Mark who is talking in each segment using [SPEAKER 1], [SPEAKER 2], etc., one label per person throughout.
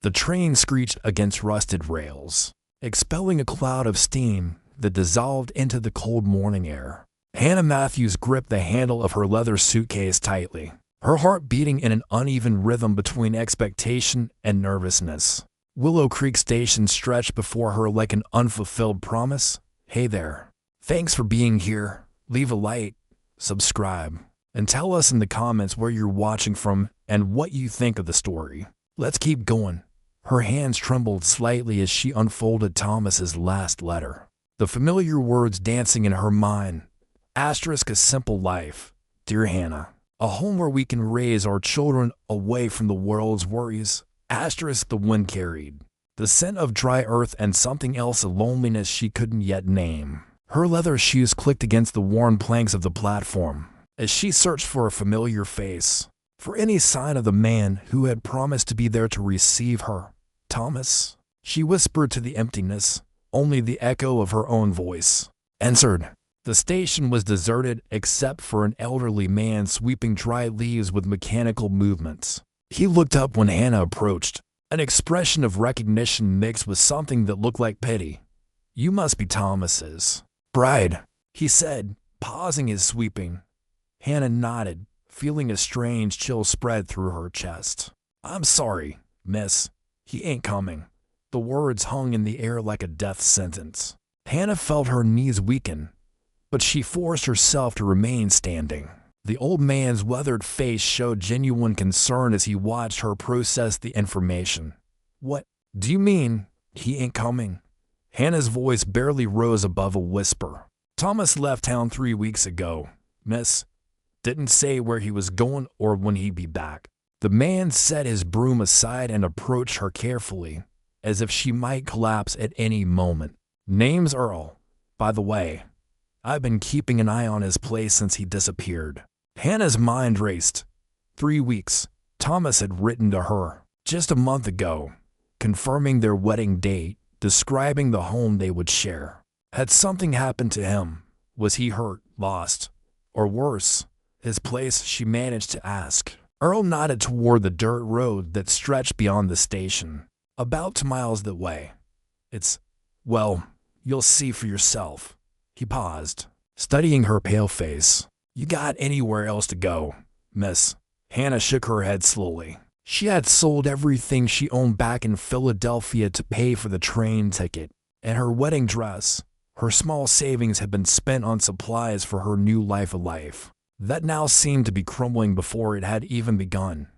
[SPEAKER 1] The train screeched against rusted rails, expelling a cloud of steam that dissolved into the cold morning air. Hannah Matthews gripped the handle of her leather suitcase tightly, her heart beating in an uneven rhythm between expectation and nervousness. Willow Creek Station stretched before her like an unfulfilled promise. Hey there. Thanks for being here. Leave a like, subscribe, and tell us in the comments where you're watching from and what you think of the story. Let's keep going. Her hands trembled slightly as she unfolded Thomas's last letter. The familiar words dancing in her mind. Asterisk, a simple life. Dear Hannah, a home where we can raise our children away from the world's worries. Asterisk, the wind carried the scent of dry earth and something else, a loneliness she couldn't yet name. Her leather shoes clicked against the worn planks of the platform as she searched for a familiar face, for any sign of the man who had promised to be there to receive her. Thomas, she whispered to the emptiness, only the echo of her own voice answered. The station was deserted except for an elderly man sweeping dry leaves with mechanical movements. He looked up when Hannah approached, an expression of recognition mixed with something that looked like pity. You must be Thomas's bride, he said, pausing his sweeping. Hannah nodded, feeling a strange chill spread through her chest. I'm sorry, miss. He ain't coming. The words hung in the air like a death sentence. Hannah felt her knees weaken, but she forced herself to remain standing. The old man's weathered face showed genuine concern as he watched her process the information. What do you mean, he ain't coming? Hannah's voice barely rose above a whisper. Thomas left town 3 weeks ago, miss. Didn't say where he was going or when he'd be back. The man set his broom aside and approached her carefully, as if she might collapse at any moment. Name's Earl, by the way. I've been keeping an eye on his place since he disappeared. Hannah's mind raced. 3 weeks. Thomas had written to her just a month ago, confirming their wedding date, describing the home they would share. Had something happened to him? Was he hurt, lost, or worse, his place? She managed to ask. Earl nodded toward the dirt road that stretched beyond the station, about 2 miles that way. Well, you'll see for yourself. He paused, studying her pale face. You got anywhere else to go, miss? Hannah shook her head slowly. She had sold everything she owned back in Philadelphia to pay for the train ticket and her wedding dress. Her small savings had been spent on supplies for her new life of life that now seemed to be crumbling before it had even begun.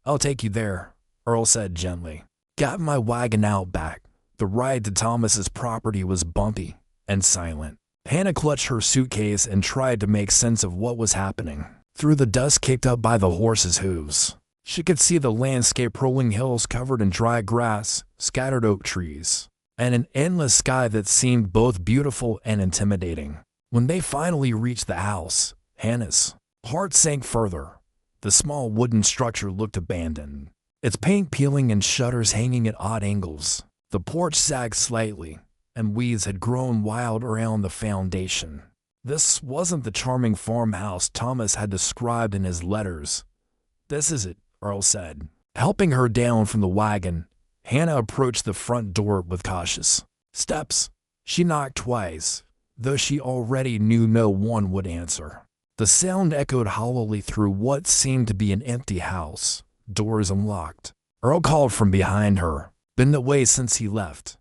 [SPEAKER 1] I'll take you there, Earl said gently. Got my wagon out back. The ride to Thomas's property was bumpy and silent. Hannah clutched her suitcase and tried to make sense of what was happening. Through the dust kicked up by the horses' hooves, she could see the landscape, rolling hills covered in dry grass, scattered oak trees, and an endless sky that seemed both beautiful and intimidating. When they finally reached the house, Hannah's heart sank further. The small wooden structure looked abandoned, its paint peeling and shutters hanging at odd angles. The porch sagged slightly, and weeds had grown wild around the foundation. This wasn't the charming farmhouse Thomas had described in his letters. This is it, Earl said. Helping her down from the wagon, Hannah approached the front door with cautious steps. She knocked twice, though she already knew no one would answer. The sound echoed hollowly through what seemed to be an empty house, doors unlocked. Earl called from behind her. Been away since he left.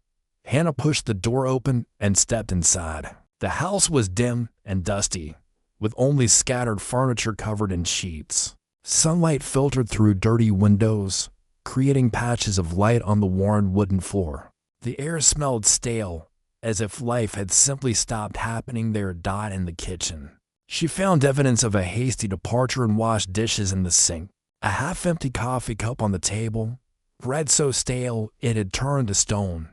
[SPEAKER 1] Hannah pushed the door open and stepped inside. The house was dim and dusty, with only scattered furniture covered in sheets. Sunlight filtered through dirty windows, creating patches of light on the worn wooden floor. The air smelled stale, as if life had simply stopped happening there. In the kitchen, she found evidence of a hasty departure and washed dishes in the sink. A half-empty coffee cup on the table, bread so stale it had turned to stone.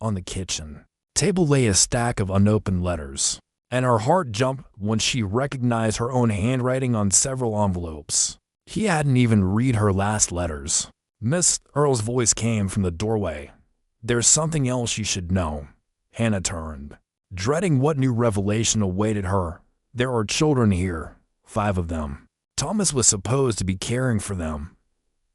[SPEAKER 1] On the kitchen table lay a stack of unopened letters, and her heart jumped when she recognized her own handwriting on several envelopes. He hadn't even read her last letters. Miss Earl's voice came from the doorway. There's something else you should know. Hannah turned, dreading what new revelation awaited her. There are children here, 5 of them. Thomas was supposed to be caring for them.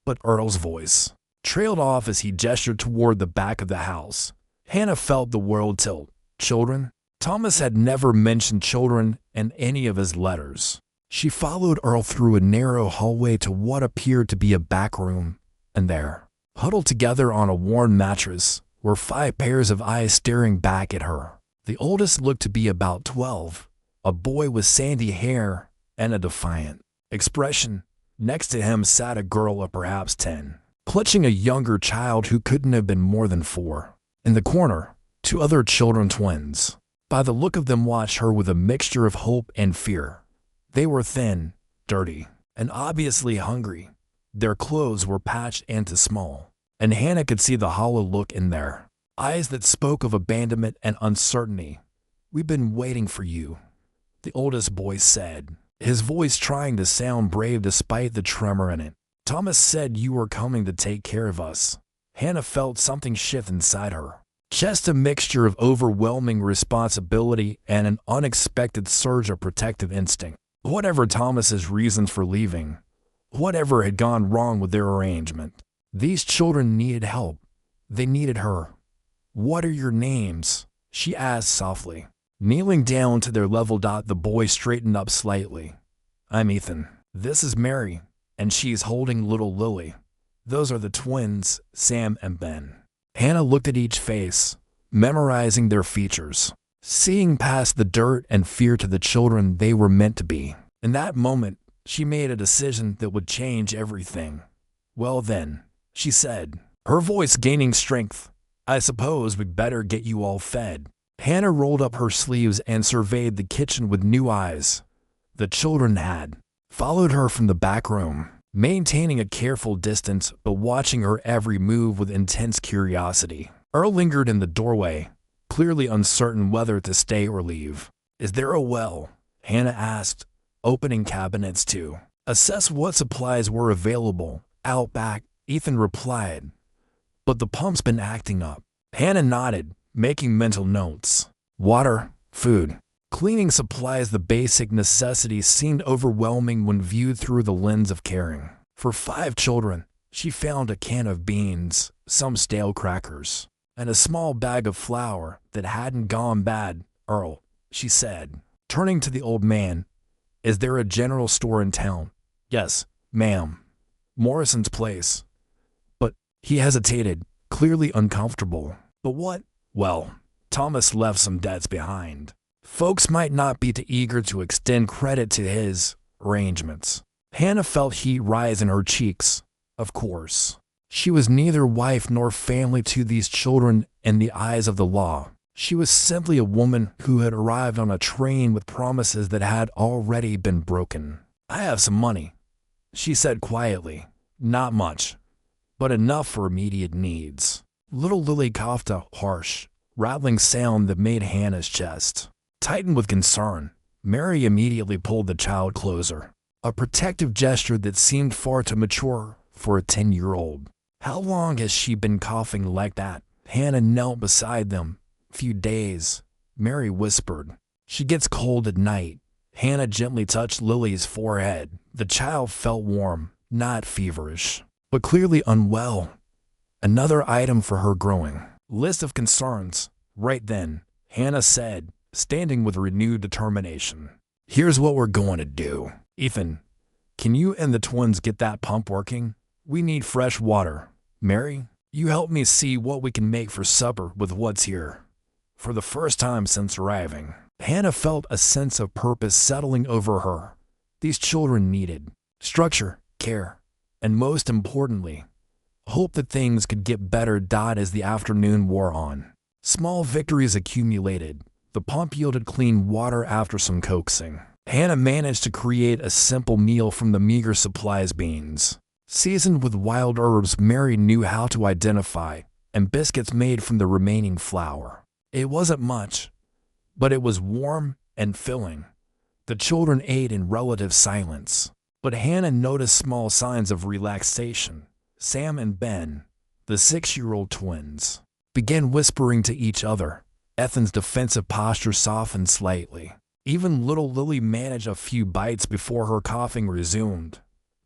[SPEAKER 1] But Earl's voice trailed off as he gestured toward the back of the house. Hannah felt the world tilt. Children? Thomas had never mentioned children in any of his letters. She followed Earl through a narrow hallway to what appeared to be a back room, and there, huddled together on a worn mattress, were 5 pairs of eyes staring back at her. The oldest looked to be about 12, a boy with sandy hair and a defiant expression. Next to him sat a girl of perhaps 10, clutching a younger child who couldn't have been more than 4. In the corner, 2 other children, twins. By the look of them, watched her with a mixture of hope and fear. They were thin, dirty, and obviously hungry. Their clothes were patched and too small, and Hannah could see the hollow look in their eyes that spoke of abandonment and uncertainty. "We've been waiting for you," the oldest boy said, his voice trying to sound brave despite the tremor in it. "Thomas said you were coming to take care of us." Hannah felt something shift inside her. Just a mixture of overwhelming responsibility and an unexpected surge of protective instinct. Whatever Thomas's reasons for leaving, whatever had gone wrong with their arrangement, these children needed help. They needed her. "What are your names?" she asked softly. Kneeling down to their level, the boy straightened up slightly. "I'm Ethan. This is Mary, and she's holding little Lily. Those are the twins, Sam and Ben." Hannah looked at each face, memorizing their features, seeing past the dirt and fear to the children they were meant to be. In that moment, she made a decision that would change everything. "Well then," she said, her voice gaining strength, "I suppose we'd better get you all fed." Hannah rolled up her sleeves and surveyed the kitchen with new eyes. The children had followed her from the back room, maintaining a careful distance but watching her every move with intense curiosity. Earl lingered in the doorway, clearly uncertain whether to stay or leave. "Is there a well?" Hannah asked, opening cabinets to assess what supplies were available. "Out back," Ethan replied, "but the pump's been acting up." Hannah nodded, making mental notes. Water, food, cleaning supplies, the basic necessities seemed overwhelming when viewed through the lens of caring. For 5 children, she found a can of beans, some stale crackers, and a small bag of flour that hadn't gone bad. "Earl," she said, turning to the old man, "is there a general store in town?" "Yes, ma'am. Morrison's place." But he hesitated, clearly uncomfortable. "But what?" "Well, Thomas left some debts behind. Folks might not be too eager to extend credit to his arrangements." Hannah felt heat rise in her cheeks. Of course, she was neither wife nor family to these children in the eyes of the law. She was simply a woman who had arrived on a train with promises that had already been broken. "I have some money," she said quietly. "Not much, but enough for immediate needs." Little Lily coughed a harsh, rattling sound that made Hannah's chest tighten with concern. Mary immediately pulled the child closer, a protective gesture that seemed far too mature for a 10-year-old. "How long has she been coughing like that?" Hannah knelt beside them. "Few days," Mary whispered. "She gets cold at night." Hannah gently touched Lily's forehead. The child felt warm, not feverish, but clearly unwell. Another item for her growing list of concerns. Right then, Hannah said, standing with renewed determination, "Here's what we're going to do. Ethan, can you and the twins get that pump working? We need fresh water. Mary, you help me see what we can make for supper with what's here." For the first time since arriving, Hannah felt a sense of purpose settling over her. These children needed structure, care, and most importantly, hope that things could get better. As the afternoon wore on, small victories accumulated. The pump yielded clean water after some coaxing. Hannah managed to create a simple meal from the meager supplies: beans, seasoned with wild herbs Mary knew how to identify, and biscuits made from the remaining flour. It wasn't much, but it was warm and filling. The children ate in relative silence, but Hannah noticed small signs of relaxation. Sam and Ben, the 6-year-old twins, began whispering to each other. Ethan's defensive posture softened slightly. Even little Lily managed a few bites before her coughing resumed.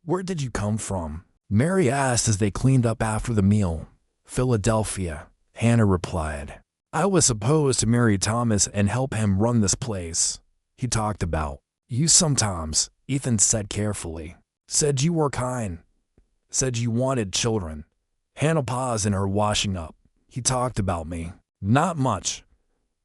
[SPEAKER 1] "Where did you come from?" Mary asked as they cleaned up after the meal. Philadelphia, Hannah replied. I was supposed to marry Thomas and help him run this place. He talked about you sometimes, Ethan said carefully. Said you were kind. Said you wanted children. Hannah paused in her washing up. He talked about me. Not much,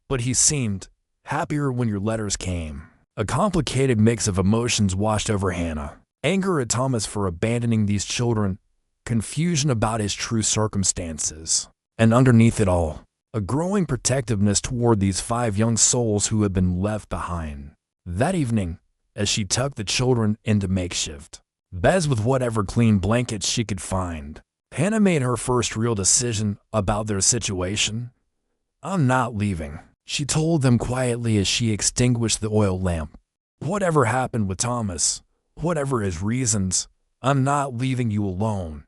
[SPEAKER 1] but he seemed happier when your letters came. A complicated mix of emotions washed over Hannah. Anger at Thomas for abandoning these children, confusion about his true circumstances, and underneath it all, a growing protectiveness toward these 5 young souls who had been left behind. That evening, as she tucked the children into makeshift beds with whatever clean blankets she could find, Hannah made her first real decision about their situation. I'm not leaving, she told them quietly as she extinguished the oil lamp. Whatever happened with Thomas, whatever his reasons, I'm not leaving you alone.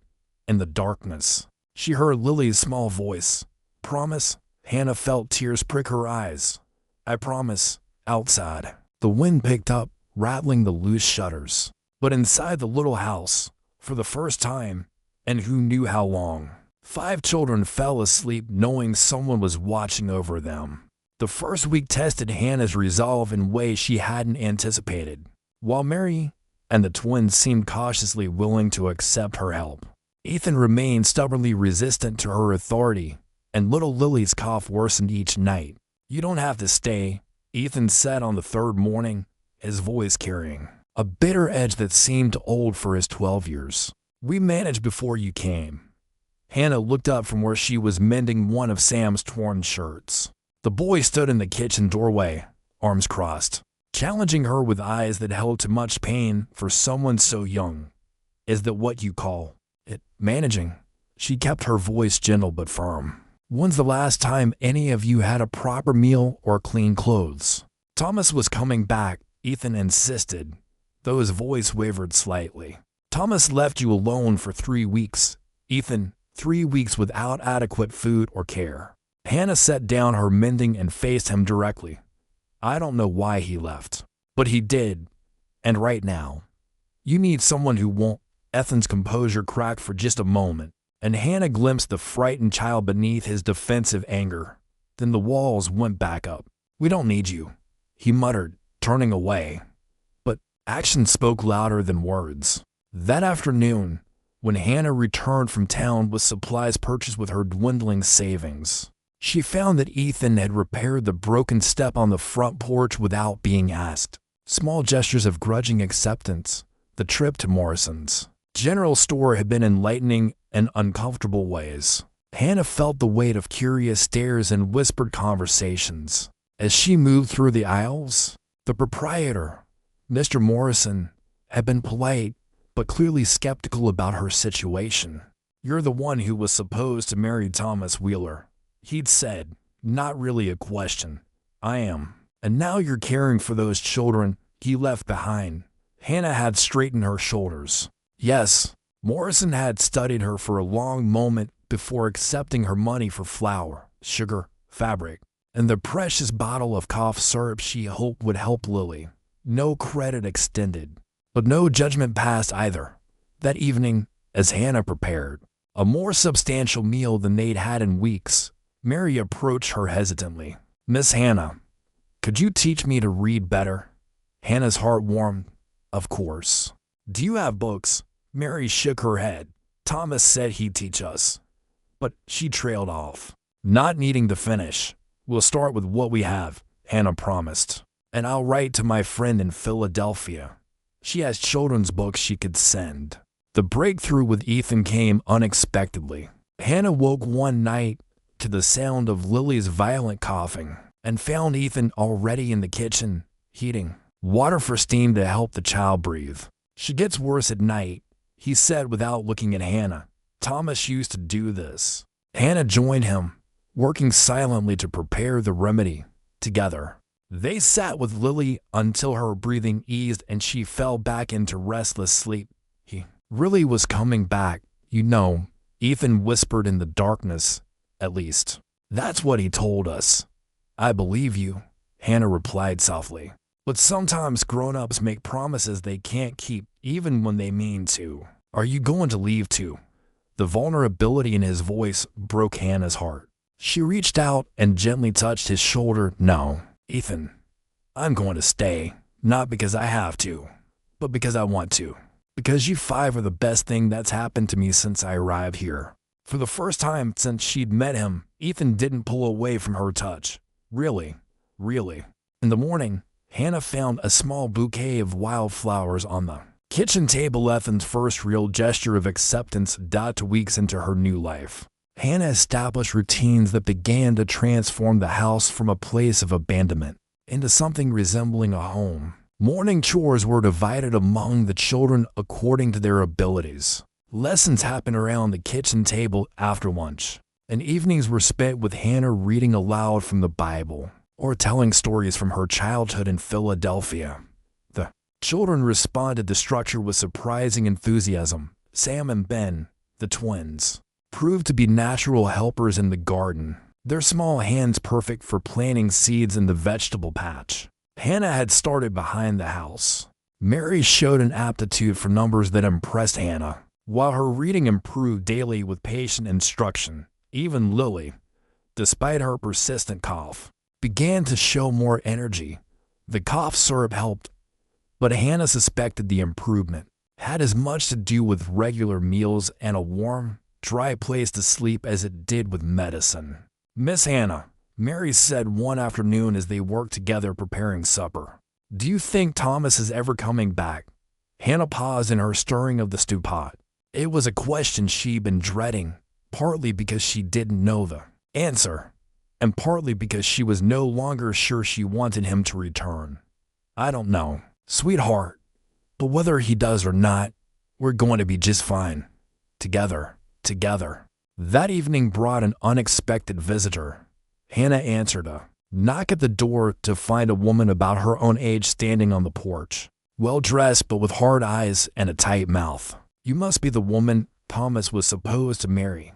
[SPEAKER 1] In the darkness, she heard Lily's small voice. Promise? Hannah felt tears prick her eyes. I promise. Outside, the wind picked up, rattling the loose shutters. But inside the little house, for the first time, and who knew how long, 5 children fell asleep knowing someone was watching over them. The first week tested Hannah's resolve in ways she hadn't anticipated. While Mary and the twins seemed cautiously willing to accept her help, Ethan remained stubbornly resistant to her authority, and little Lily's cough worsened each night. You don't have to stay, Ethan said on the 3rd morning, his voice carrying a bitter edge that seemed old for his 12 years. We managed before you came. Hannah looked up from where she was mending one of Sam's torn shirts. The boy stood in the kitchen doorway, arms crossed, challenging her with eyes that held too much pain for someone so young. Is that what you call it, managing? She kept her voice gentle but firm. When's the last time any of you had a proper meal or clean clothes? Thomas was coming back, Ethan insisted, though his voice wavered slightly. Thomas left you alone for 3 weeks, Ethan, 3 weeks without adequate food or care. Hannah set down her mending and faced him directly. I don't know why he left, but he did, and right now. You need someone who won't. Ethan's composure cracked for just a moment, and Hannah glimpsed the frightened child beneath his defensive anger. Then the walls went back up. We don't need you, he muttered, turning away. But action spoke louder than words. That afternoon, when Hannah returned from town with supplies purchased with her dwindling savings, she found that Ethan had repaired the broken step on the front porch without being asked. Small gestures of grudging acceptance. The trip to Morrison's general store had been enlightening in uncomfortable ways. Hannah felt the weight of curious stares and whispered conversations. As she moved through the aisles, the proprietor, Mr. Morrison, had been polite but clearly skeptical about her situation. You're the one who was supposed to marry Thomas Wheeler, he'd said, not really a question. I am. And now you're caring for those children he left behind. Hannah had straightened her shoulders. Yes, Morrison had studied her for a long moment before accepting her money for flour, sugar, fabric, and the precious bottle of cough syrup she hoped would help Lily. No credit extended, but no judgment passed either. That evening, as Hannah prepared a more substantial meal than they'd had in weeks, Mary approached her hesitantly. Miss Hannah, could you teach me to read better? Hannah's heart warmed. Of course. Do you have books? Mary shook her head. Thomas said he'd teach us. But she trailed off, not needing to finish. We'll start with what we have, Hannah promised. And I'll write to my friend in Philadelphia. She has children's books she could send. The breakthrough with Ethan came unexpectedly. Hannah woke one night to the sound of Lily's violent coughing and found Ethan already in the kitchen, heating water for steam to help the child breathe. She gets worse at night, he said without looking at Hannah. Thomas used to do this. Hannah joined him, working silently to prepare the remedy. Together, they sat with Lily until her breathing eased and she fell back into restless sleep. He really was coming back, you know, Ethan whispered in the darkness. At least, that's what he told us. I believe you, Hannah replied softly. But sometimes grown-ups make promises they can't keep, even when they mean to. Are you going to leave too? The vulnerability in his voice broke Hannah's heart. She reached out and gently touched his shoulder. No, Ethan, I'm going to stay, not because I have to, but because I want to. Because you five are the best thing that's happened to me since I arrived here. For the first time since she'd met him, Ethan didn't pull away from her touch. Really. In the morning, Hannah found a small bouquet of wildflowers on the kitchen table. Ethan's first real gesture of acceptance 2 weeks into her new life. Hannah established routines that began to transform the house from a place of abandonment into something resembling a home. Morning chores were divided among the children according to their abilities. Lessons happened around the kitchen table after lunch, and evenings were spent with Hannah reading aloud from the Bible or telling stories from her childhood in Philadelphia. The children responded to structure with surprising enthusiasm. Sam and Ben, the twins, proved to be natural helpers in the garden, their small hands perfect for planting seeds in the vegetable patch. Hannah had started behind the house. Mary showed an aptitude for numbers that impressed Hannah, while her reading improved daily with patient instruction. Even Lily, despite her persistent cough, began to show more energy. The cough syrup helped, but Hannah suspected the improvement had as much to do with regular meals and a warm, dry place to sleep as it did with medicine. Miss Hannah, Mary said one afternoon as they worked together preparing supper, do you think Thomas is ever coming back? Hannah paused in her stirring of the stew pot. It was a question she'd been dreading, partly because she didn't know the answer, and partly because she was no longer sure she wanted him to return. I don't know, sweetheart, but whether he does or not, we're going to be just fine. Together. That evening brought an unexpected visitor. Hannah answered a knock at the door to find a woman about her own age standing on the porch, well-dressed but with hard eyes and a tight mouth. You must be the woman Thomas was supposed to marry,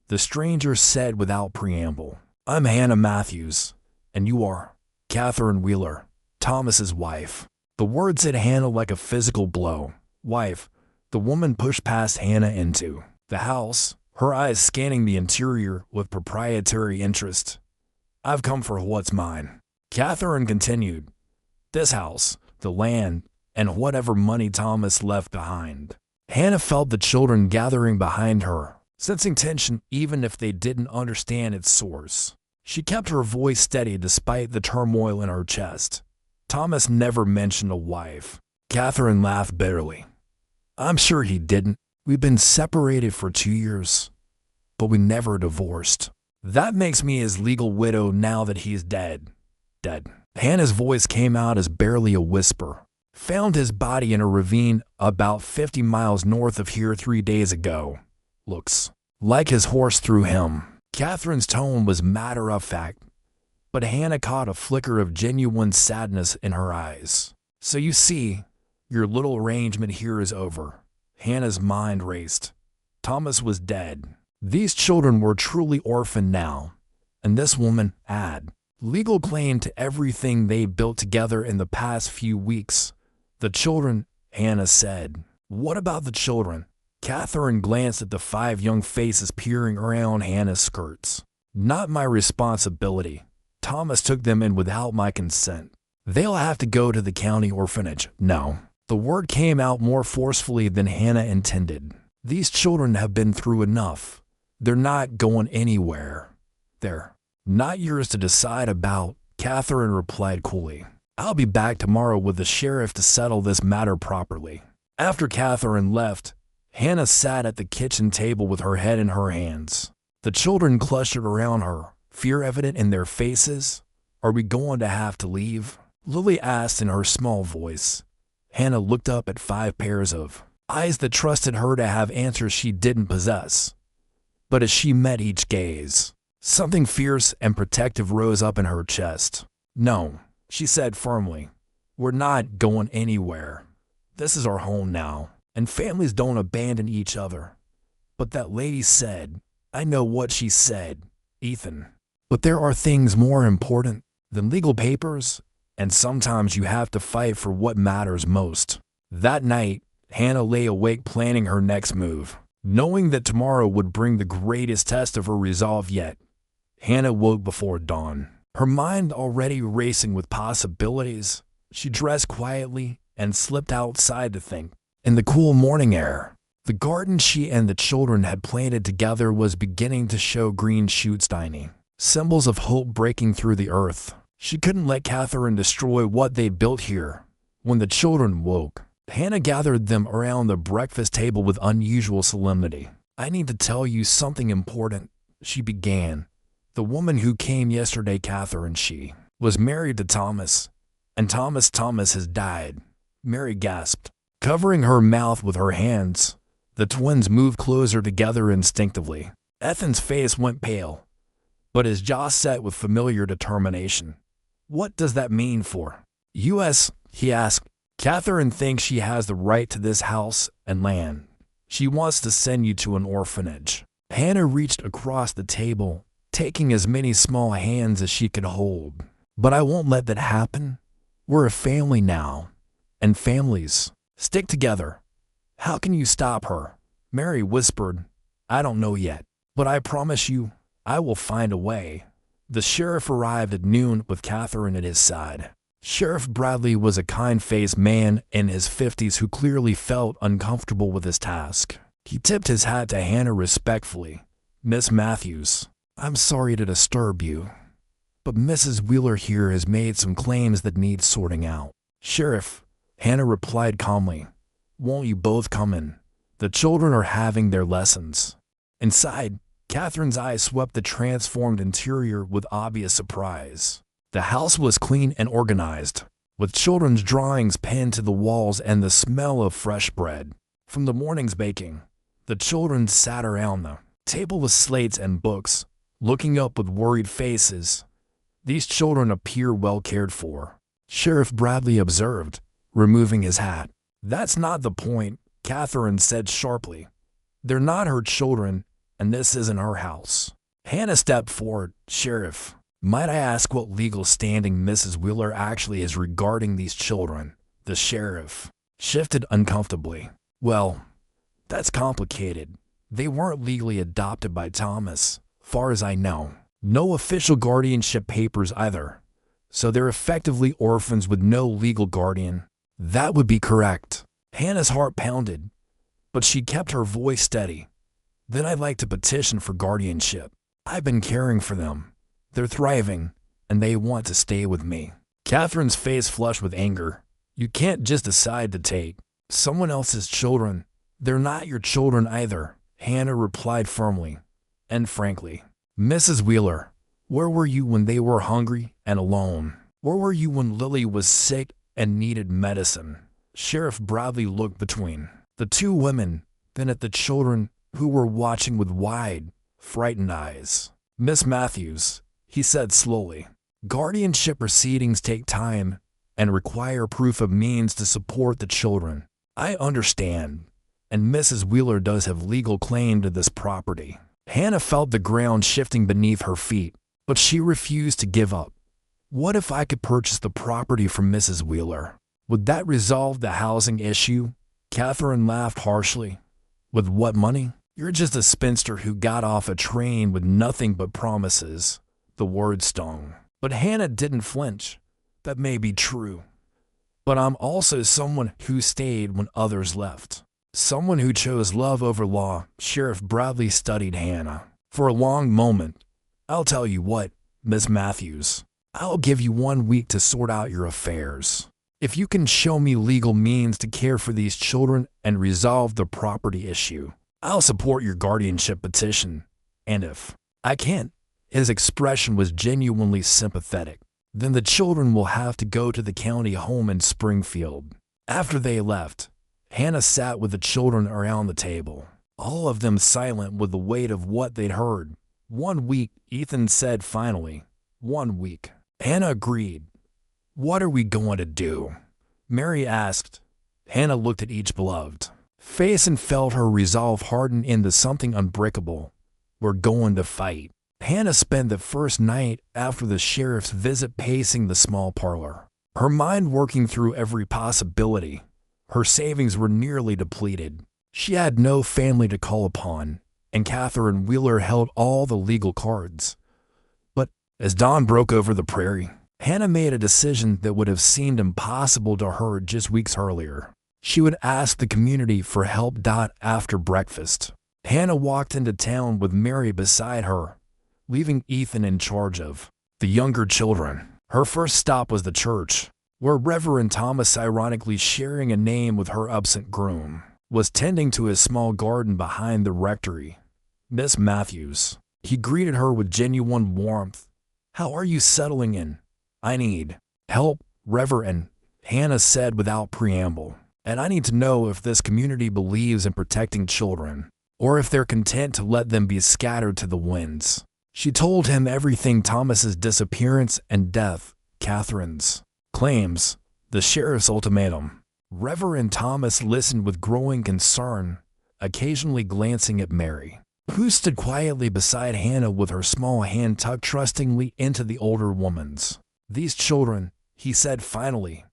[SPEAKER 1] the stranger said without preamble. I'm Hannah Matthews, and you are Catherine Wheeler, Thomas's wife. The words hit Hannah like a physical blow. Wife. The woman pushed past Hannah into the house, her eyes scanning the interior with proprietary interest. I've come for what's mine. Catherine continued. This house, the land, and whatever money Thomas left behind. Hannah felt the children gathering behind her, sensing tension even if they didn't understand its source. She kept her voice steady despite the turmoil in her chest. Thomas never mentioned a wife. Catherine laughed bitterly. I'm sure he didn't. We've been separated for 2 years, but we never divorced. That makes me his legal widow now that he's dead. Hannah's voice came out as barely a whisper. Found his body in a ravine about 50 miles north of here 3 days ago. Looks like his horse threw him. Catherine's tone was matter-of-fact, but Hannah caught a flicker of genuine sadness in her eyes. So you see, your little arrangement here is over. Hannah's mind raced. Thomas was dead. These children were truly orphaned now, and this woman had legal claim to everything they built together in the past few weeks. The children, Hannah said. What about the children? Catherine glanced at the 5 young faces peering around Hannah's skirts. Not my responsibility. Thomas took them in without my consent. They'll have to go to the county orphanage. No. The word came out more forcefully than Hannah intended. These children have been through enough. They're not going anywhere. They're not yours to decide about, Catherine replied coolly. I'll be back tomorrow with the sheriff to settle this matter properly. After Catherine left, Hannah sat at the kitchen table with her head in her hands. The children clustered around her, fear evident in their faces. Are we going to have to leave? Lily asked in her small voice. Hannah looked up at 5 pairs of eyes that trusted her to have answers she didn't possess. But as she met each gaze, something fierce and protective rose up in her chest. No, she said firmly. We're not going anywhere. This is our home now, and families don't abandon each other. But that lady said, I know what she said, Ethan. But there are things more important than legal papers, and sometimes you have to fight for what matters most. That night, Hannah lay awake planning her next move. Knowing that tomorrow would bring the greatest test of her resolve yet, Hannah woke before dawn. Her mind already racing with possibilities, she dressed quietly and slipped outside to think. In the cool morning air, the garden she and the children had planted together was beginning to show green shoots tiny, symbols of hope breaking through the earth. She couldn't let Catherine destroy what they'd built here. When the children woke, Hannah gathered them around the breakfast table with unusual solemnity. "I need to tell you something important," she began. "The woman who came yesterday, Catherine, she was married to Thomas, and Thomas has died." Mary gasped. Covering her mouth with her hands, the twins moved closer together instinctively. Ethan's face went pale, but his jaw set with familiar determination. "What does that mean for us?" he asked. "Catherine thinks she has the right to this house and land. She wants to send you to an orphanage." Hannah reached across the table, taking as many small hands as she could hold. "But I won't let that happen. We're a family now, and families stick together." "How can you stop her?" Mary whispered. "I don't know yet, but I promise you, I will find a way." The sheriff arrived at noon with Catherine at his side. Sheriff Bradley was a kind-faced man in his 50s who clearly felt uncomfortable with his task. He tipped his hat to Hannah respectfully. "Miss Matthews, I'm sorry to disturb you, but Mrs. Wheeler here has made some claims that need sorting out." "Sheriff," Hannah replied calmly, "won't you both come in? The children are having their lessons." Inside, Catherine's eyes swept the transformed interior with obvious surprise. The house was clean and organized, with children's drawings pinned to the walls and the smell of fresh bread. From the morning's baking, the children sat around the table with slates and books, looking up with worried faces. "These children appear well cared for," Sheriff Bradley observed, removing his hat. "That's not the point," Catherine said sharply. "They're not her children, and this isn't her house." Hannah stepped forward. "Sheriff, might I ask what legal standing Mrs. Wheeler actually is regarding these children?" The sheriff shifted uncomfortably. "Well, that's complicated. They weren't legally adopted by Thomas, far as I know. No official guardianship papers either. So they're effectively orphans with no legal guardian." "That would be correct." Hannah's heart pounded, but she kept her voice steady. "Then I'd like to petition for guardianship. I've been caring for them. They're thriving, and they want to stay with me." Catherine's face flushed with anger. "You can't just decide to take someone else's children. They're not your children either," Hannah replied firmly and frankly. "Mrs. Wheeler, where were you when they were hungry and alone? Where were you when Lily was sick and needed medicine?" Sheriff Bradley looked between the two women, then at the children who were watching with wide, frightened eyes. "Miss Matthews," he said slowly, "guardianship proceedings take time and require proof of means to support the children. I understand, and Mrs. Wheeler does have legal claim to this property." Hannah felt the ground shifting beneath her feet, but she refused to give up. "What if I could purchase the property from Mrs. Wheeler? Would that resolve the housing issue?" Catherine laughed harshly. "With what money? You're just a spinster who got off a train with nothing but promises." The word stung, but Hannah didn't flinch. "That may be true, but I'm also someone who stayed when others left. Someone who chose love over law." Sheriff Bradley studied Hannah for a long moment. "I'll tell you what, Miss Matthews. I'll give you 1 week to sort out your affairs. If you can show me legal means to care for these children and resolve the property issue, I'll support your guardianship petition. And if I can't," his expression was genuinely sympathetic, "then the children will have to go to the county home in Springfield." After they left, Hannah sat with the children around the table, all of them silent with the weight of what they'd heard. 1 week, Ethan said finally. 1 week. Hannah agreed. "What are we going to do?" Mary asked. Hannah looked at each beloved face and felt her resolve harden into something unbreakable. "We're going to fight." Hannah spent the first night after the sheriff's visit pacing the small parlor, her mind working through every possibility. Her savings were nearly depleted. She had no family to call upon, and Catherine Wheeler held all the legal cards. But as dawn broke over the prairie, Hannah made a decision that would have seemed impossible to her just weeks earlier. She would ask the community for help. After breakfast, Hannah walked into town with Mary beside her, leaving Ethan in charge of the younger children. Her first stop was the church, where Reverend Thomas, ironically sharing a name with her absent groom, was tending to his small garden behind the rectory. Miss Matthews. He greeted her with genuine warmth. "How are you settling in?" "I need help, Reverend," Hannah said without preamble. "And I need to know if this community believes in protecting children, or if they're content to let them be scattered to the winds." She told him everything: Thomas's disappearance and death, Catherine's claims, the sheriff's ultimatum. Reverend Thomas listened with growing concern, occasionally glancing at Mary, who stood quietly beside Hannah with her small hand tucked trustingly into the older woman's. "These children," he said finally,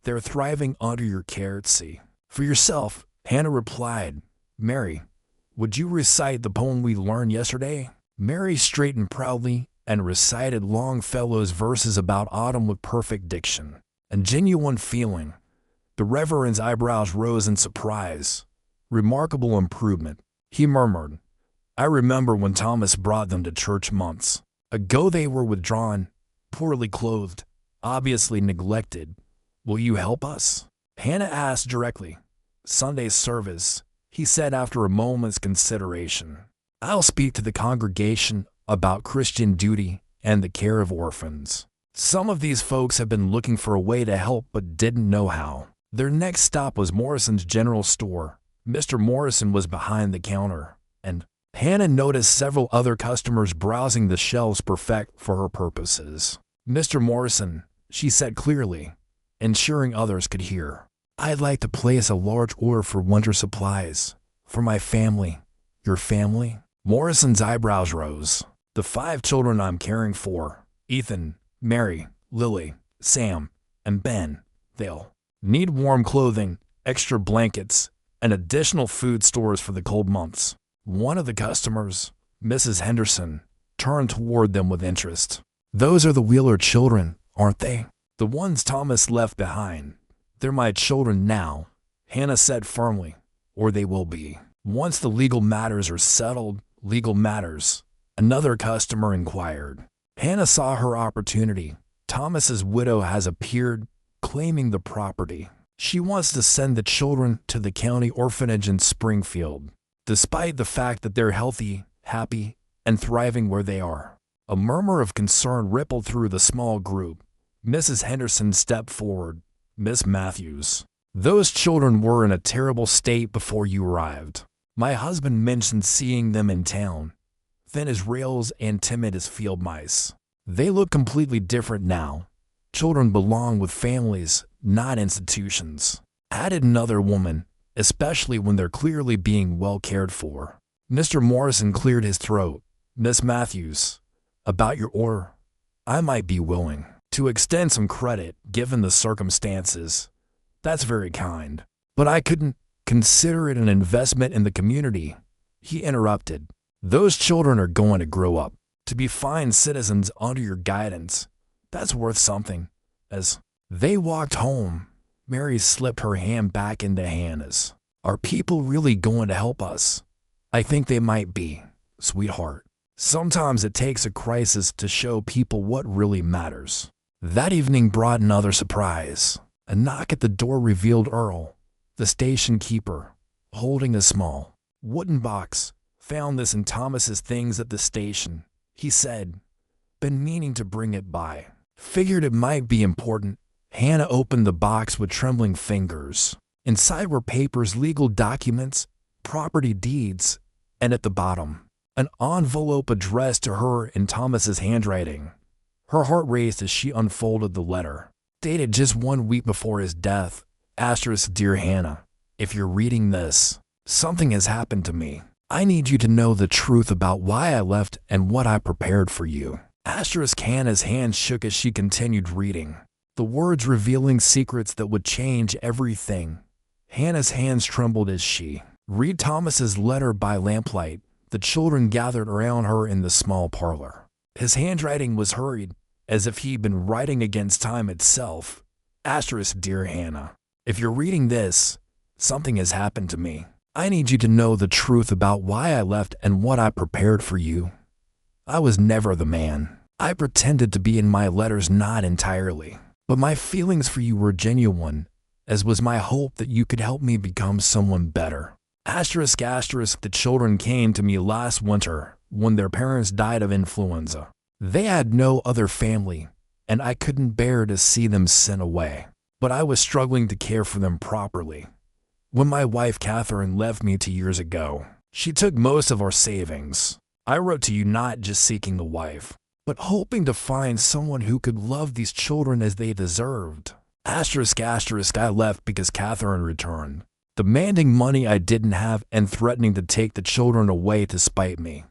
[SPEAKER 1] "they're thriving under your care. See for yourself," Hannah replied. "Mary, would you recite the poem we learned yesterday?" Mary straightened proudly and recited Longfellow's verses about autumn with perfect diction and genuine feeling. The Reverend's eyebrows rose in surprise. "Remarkable improvement," he murmured. "I remember when Thomas brought them to church months ago. They were withdrawn, poorly clothed, obviously neglected. Will you help us?" Hannah asked directly. "Sunday service," he said after a moment's consideration. "I'll speak to the congregation about Christian duty and the care of orphans. Some of these folks have been looking for a way to help but didn't know how." Their next stop was Morrison's General Store. Mr. Morrison was behind the counter, and Hannah noticed several other customers browsing the shelves perfect for her purposes. "Mr. Morrison," she said clearly, ensuring others could hear, "I'd like to place a large order for winter supplies for my family." "Your family?" Morrison's eyebrows rose. "The 5 children I'm caring for, Ethan, Mary, Lily, Sam, and Ben. They'll need warm clothing, extra blankets, and additional food stores for the cold months." One of the customers, Mrs. Henderson, turned toward them with interest. "Those are the Wheeler children, aren't they?" "The ones Thomas left behind. They're my children now," Hannah said firmly, "or they will be once the legal matters are settled." "Legal matters?" another customer inquired. Hannah saw her opportunity. "Thomas's widow has appeared, claiming the property. She wants to send the children to the county orphanage in Springfield, despite the fact that they're healthy, happy, and thriving where they are." A murmur of concern rippled through the small group. Mrs. Henderson stepped forward. "Miss Matthews, those children were in a terrible state before you arrived. My husband mentioned seeing them in town, thin as rails and timid as field mice. They look completely different now. Children belong with families, not institutions," added another woman, "especially when they're clearly being well cared for." Mr. Morrison cleared his throat. "Miss Matthews, about your order, I might be willing to extend some credit given the circumstances. That's very kind. But I couldn't consider it an investment in the community," he interrupted. "Those children are going to grow up to be fine citizens under your guidance. That's worth something." As they walked home, Mary slipped her hand back into Hannah's. "Are people really going to help us?" "I think they might be, sweetheart. Sometimes it takes a crisis to show people what really matters." That evening brought another surprise. A knock at the door revealed Earl, the station keeper, holding a small wooden box. "Found this in Thomas's things at the station," he said. "Been meaning to bring it by. Figured it might be important." Hannah opened the box with trembling fingers. Inside were papers, legal documents, property deeds, and at the bottom, an envelope addressed to her in Thomas's handwriting. Her heart raced as she unfolded the letter. Dated just 1 week before his death. Asterisk, "Dear Hannah, if you're reading this, something has happened to me. I need you to know the truth about why I left and what I prepared for you." Asterisk, Hannah's hand shook as she continued reading. The words revealing secrets that would change everything. Hannah's hands trembled as she read Thomas's letter by lamplight. The children gathered around her in the small parlor. His handwriting was hurried, as if he'd been writing against time itself. Dear Hannah, if you're reading this, something has happened to me. I need you to know the truth about why I left and what I prepared for you. I was never the man I pretended to be in my letters, not entirely. But my feelings for you were genuine, as was my hope that you could help me become someone better. The children came to me last winter when their parents died of influenza. They had no other family, and I couldn't bear to see them sent away. But I was struggling to care for them properly. When my wife Catherine left me 2 years ago, she took most of our savings. I wrote to you not just seeking a wife, but hoping to find someone who could love these children as they deserved. I left because Catherine returned, demanding money I didn't have and threatening to take the children away to spite me.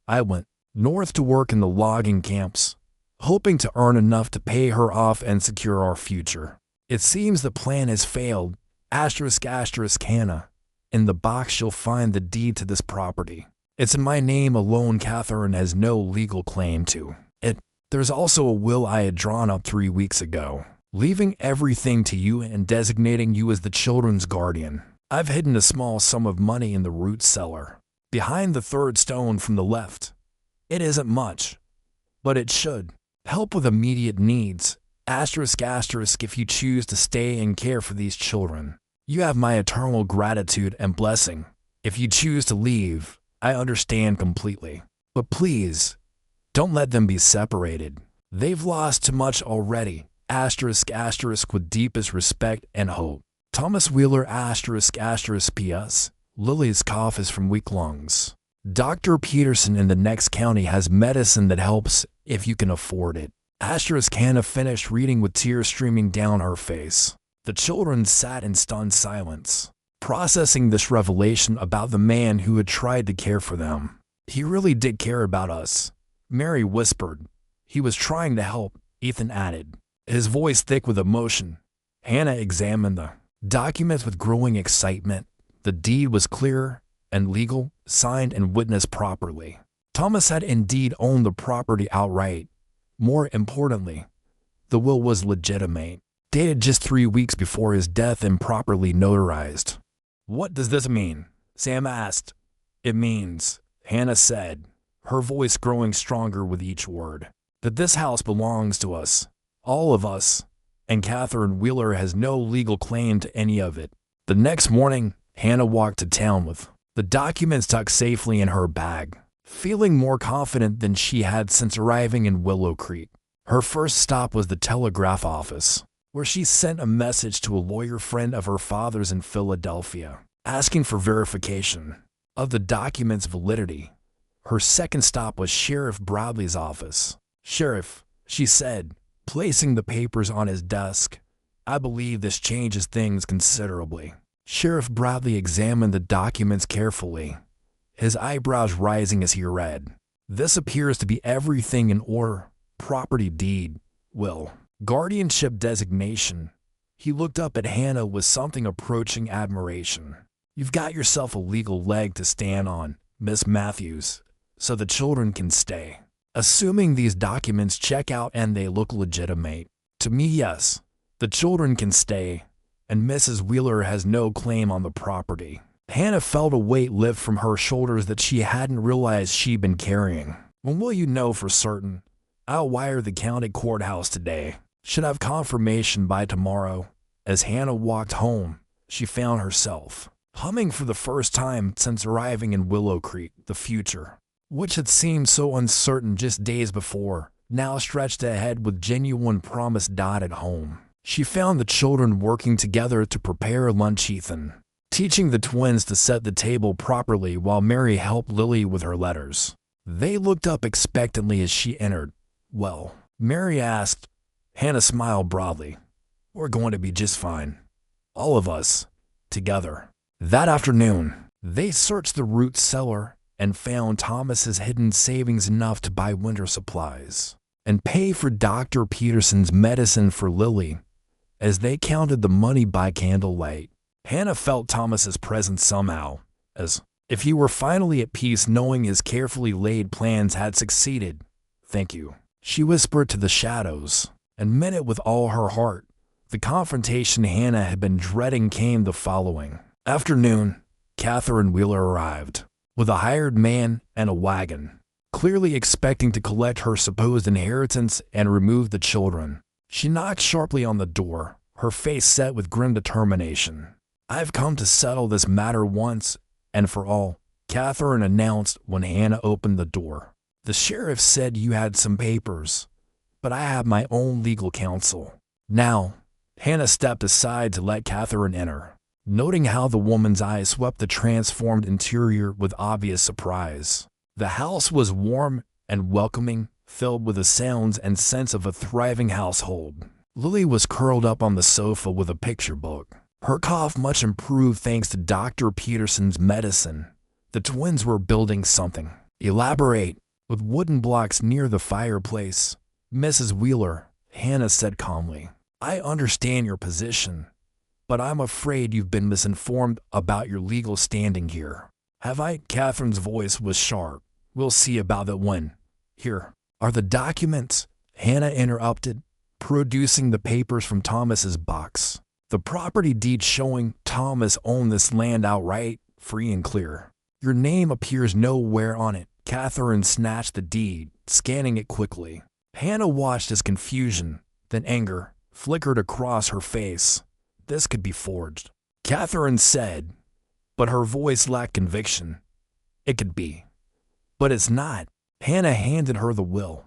[SPEAKER 1] I went north to work in the logging camps, hoping to earn enough to pay her off and secure our future. It seems the plan has failed. Hannah. In the box you'll find the deed to this property. It's in my name alone. Catherine has no legal claim to it. There's also a will I had drawn up 3 weeks ago, leaving everything to you and designating you as the children's guardian. I've hidden a small sum of money in the root cellar, behind the third stone from the left. It isn't much, but it should help with immediate needs. If you choose to stay and care for these children, you have my eternal gratitude and blessing. If you choose to leave, I understand completely. But please, don't let them be separated. They've lost too much already. With deepest respect and hope. Thomas Wheeler. P.S. Lily's cough is from weak lungs. Dr. Peterson in the next county has medicine that helps if you can afford it. Hannah finished reading with tears streaming down her face. The children sat in stunned silence, processing this revelation about the man who had tried to care for them. He really did care about us, Mary whispered. He was trying to help, Ethan added, his voice thick with emotion. Hannah examined the documents with growing excitement. The deed was clear and legal, signed and witnessed properly. Thomas had indeed owned the property outright. More importantly, the will was legitimate, dated just 3 weeks before his death and properly notarized. What does this mean? Sam asked. It means, Hannah said, her voice growing stronger with each word, that this house belongs to us, all of us, and Catherine Wheeler has no legal claim to any of it. The next morning, Hannah walked to town with the documents tucked safely in her bag, feeling more confident than she had since arriving in Willow Creek. Her first stop was the telegraph office, where she sent a message to a lawyer friend of her father's in Philadelphia, asking for verification of the document's validity. Her second stop was Sheriff Bradley's office. Sheriff, she said, placing the papers on his desk, I believe this changes things considerably. Sheriff Bradley examined the documents carefully, his eyebrows rising as he read. This appears to be everything in order. Property deed, will, guardianship designation. He looked up at Hannah with something approaching admiration. You've got yourself a legal leg to stand on, Miss Matthews, so the children can stay. Assuming these documents check out and they look legitimate. To me, yes, the children can stay, and Mrs. Wheeler has no claim on the property. Hannah felt a weight lift from her shoulders that she hadn't realized she'd been carrying. When will you know for certain? I'll wire the county courthouse today. Should have confirmation by tomorrow. As Hannah walked home, she found herself humming for the first time since arriving in Willow Creek. The future, which had seemed so uncertain just days before, now stretched ahead with genuine promise dotted home. She found the children working together to prepare lunch. Ethan teaching the twins to set the table properly while Mary helped Lily with her letters. They looked up expectantly as she entered. Well, Mary asked. Hannah smiled broadly. We're going to be just fine. All of us, together. That afternoon, they searched the root cellar and found Thomas's hidden savings enough to buy winter supplies and pay for Dr. Peterson's medicine for Lily. As they counted the money by candlelight, Hannah felt Thomas's presence somehow, as if he were finally at peace knowing his carefully laid plans had succeeded. "Thank you," she whispered to the shadows, and meant it with all her heart. The confrontation Hannah had been dreading came the following afternoon. Catherine Wheeler arrived, with a hired man and a wagon, clearly expecting to collect her supposed inheritance and remove the children. She knocked sharply on the door, her face set with grim determination. "I've come to settle this matter once and for all," Catherine announced when Hannah opened the door. "The sheriff said you had some papers, but I have my own legal counsel." Now, Hannah stepped aside to let Catherine enter, noting how the woman's eyes swept the transformed interior with obvious surprise. The house was warm and welcoming, filled with the sounds and sense of a thriving household. Lily was curled up on the sofa with a picture book, her cough much improved thanks to Dr. Peterson's medicine. The twins were building something elaborate, with wooden blocks near the fireplace. "Mrs. Wheeler," Hannah said calmly, "I understand your position, but I'm afraid you've been misinformed about your legal standing here." "Have I?" Catherine's voice was sharp. "We'll see about that when." "Here are the documents," Hannah interrupted, producing the papers from Thomas's box. "The property deed showing Thomas owned this land outright, free and clear. Your name appears nowhere on it." Catherine snatched the deed, scanning it quickly. Hannah watched as confusion, then anger, flickered across her face. "This could be forged," Catherine said, but her voice lacked conviction. "It could be, but it's not." Hannah handed her the will.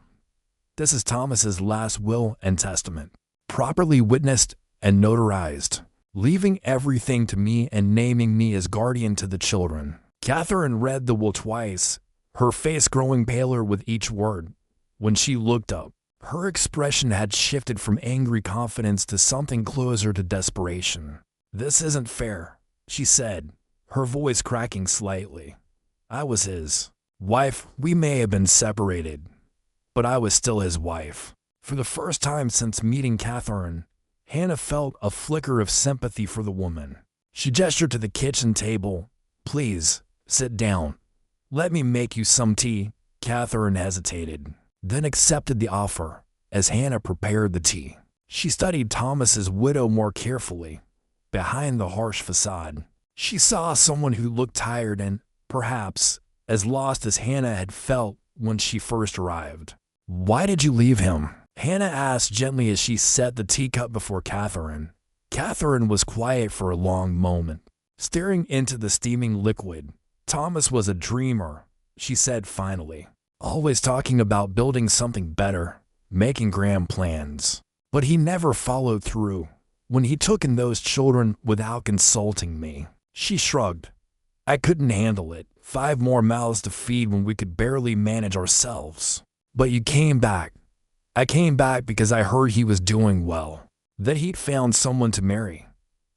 [SPEAKER 1] "This is Thomas's last will and testament, properly witnessed and notarized, leaving everything to me and naming me as guardian to the children." Catherine read the will twice, her face growing paler with each word. When she looked up, her expression had shifted from angry confidence to something closer to desperation. "This isn't fair," she said, her voice cracking slightly. "I was his wife. We may have been separated, but I was still his wife." For the first time since meeting Catherine, Hannah felt a flicker of sympathy for the woman. She gestured to the kitchen table. "Please, sit down. Let me make you some tea." Catherine hesitated, then accepted the offer. As Hannah prepared the tea, she studied Thomas's widow more carefully. Behind the harsh facade, she saw someone who looked tired and, perhaps, as lost as Hannah had felt when she first arrived. "Why did you leave him?" Hannah asked gently as she set the teacup before Catherine. Catherine was quiet for a long moment, staring into the steaming liquid. "Thomas was a dreamer," she said finally, "always talking about building something better, making grand plans. But he never followed through. When he took in those children without consulting me," she shrugged, "I couldn't handle it. 5 more mouths to feed when we could barely manage ourselves. But you came back." "I came back because I heard he was doing well, that he'd found someone to marry.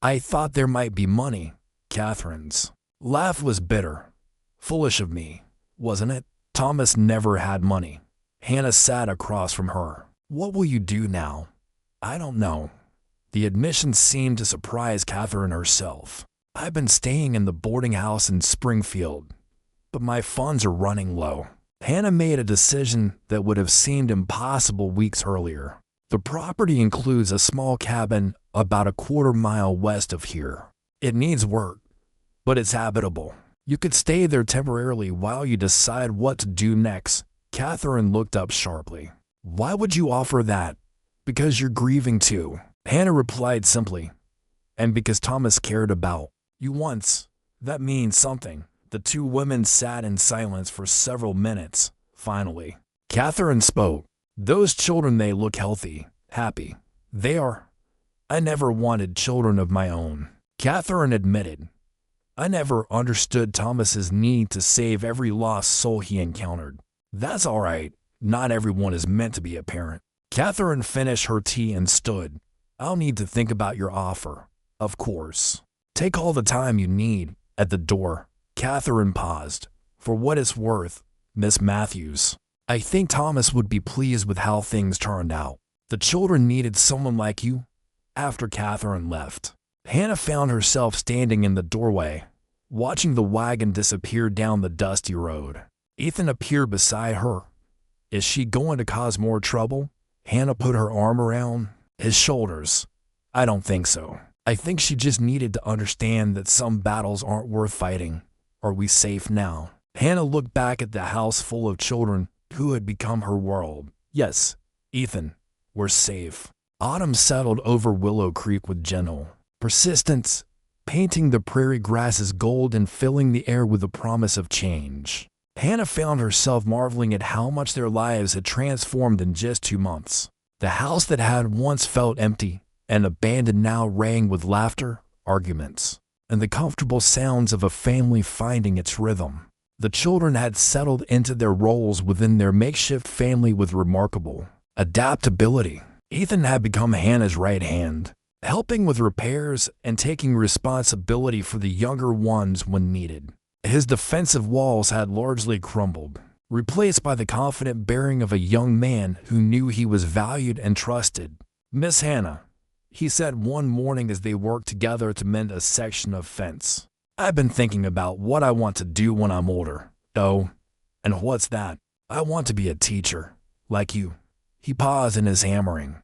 [SPEAKER 1] I thought there might be money." Catherine's laugh was bitter. "Foolish of me, wasn't it? Thomas never had money." Hannah sat across from her. "What will you do now?" "I don't know." The admission seemed to surprise Catherine herself. "I've been staying in the boarding house in Springfield, but my funds are running low." Hannah made a decision that would have seemed impossible weeks earlier. "The property includes a small cabin about a quarter-mile west of here. It needs work, but it's habitable. You could stay there temporarily while you decide what to do next." Catherine looked up sharply. "Why would you offer that?" "Because you're grieving too," Hannah replied simply. "And because Thomas cared about you once. That means something." The two women sat in silence for several minutes. Finally, Catherine spoke. "Those children, they look healthy, happy. They are. I never wanted children of my own," Catherine admitted. "I never understood Thomas's need to save every lost soul he encountered." "That's all right. Not everyone is meant to be a parent." Catherine finished her tea and stood. "I'll need to think about your offer." "Of course. Take all the time you need." At the door, Catherine paused. "For what it's worth, Miss Matthews, I think Thomas would be pleased with how things turned out. The children needed someone like you." After Catherine left, Hannah found herself standing in the doorway, watching the wagon disappear down the dusty road. Ethan appeared beside her. Is she going to cause more trouble? Hannah put her arm around his shoulders. I don't think so. I think she just needed to understand that some battles aren't worth fighting. Are we safe now? Hannah looked back at the house full of children who had become her world. Yes, Ethan, we're safe. Autumn settled over Willow Creek with gentle persistence, painting the prairie grasses gold and filling the air with the promise of change. Hannah found herself marveling at how much their lives had transformed in just 2 months. The house that had once felt empty and abandoned now rang with laughter, arguments, and the comfortable sounds of a family finding its rhythm. The children had settled into their roles within their makeshift family with remarkable adaptability. Ethan had become Hannah's right hand, helping with repairs and taking responsibility for the younger ones when needed. His defensive walls had largely crumbled, replaced by the confident bearing of a young man who knew he was valued and trusted. Miss Hannah, he said one morning as they worked together to mend a section of fence. I've been thinking about what I want to do when I'm older. Oh, and what's that? I want to be a teacher, like you. He paused in his hammering.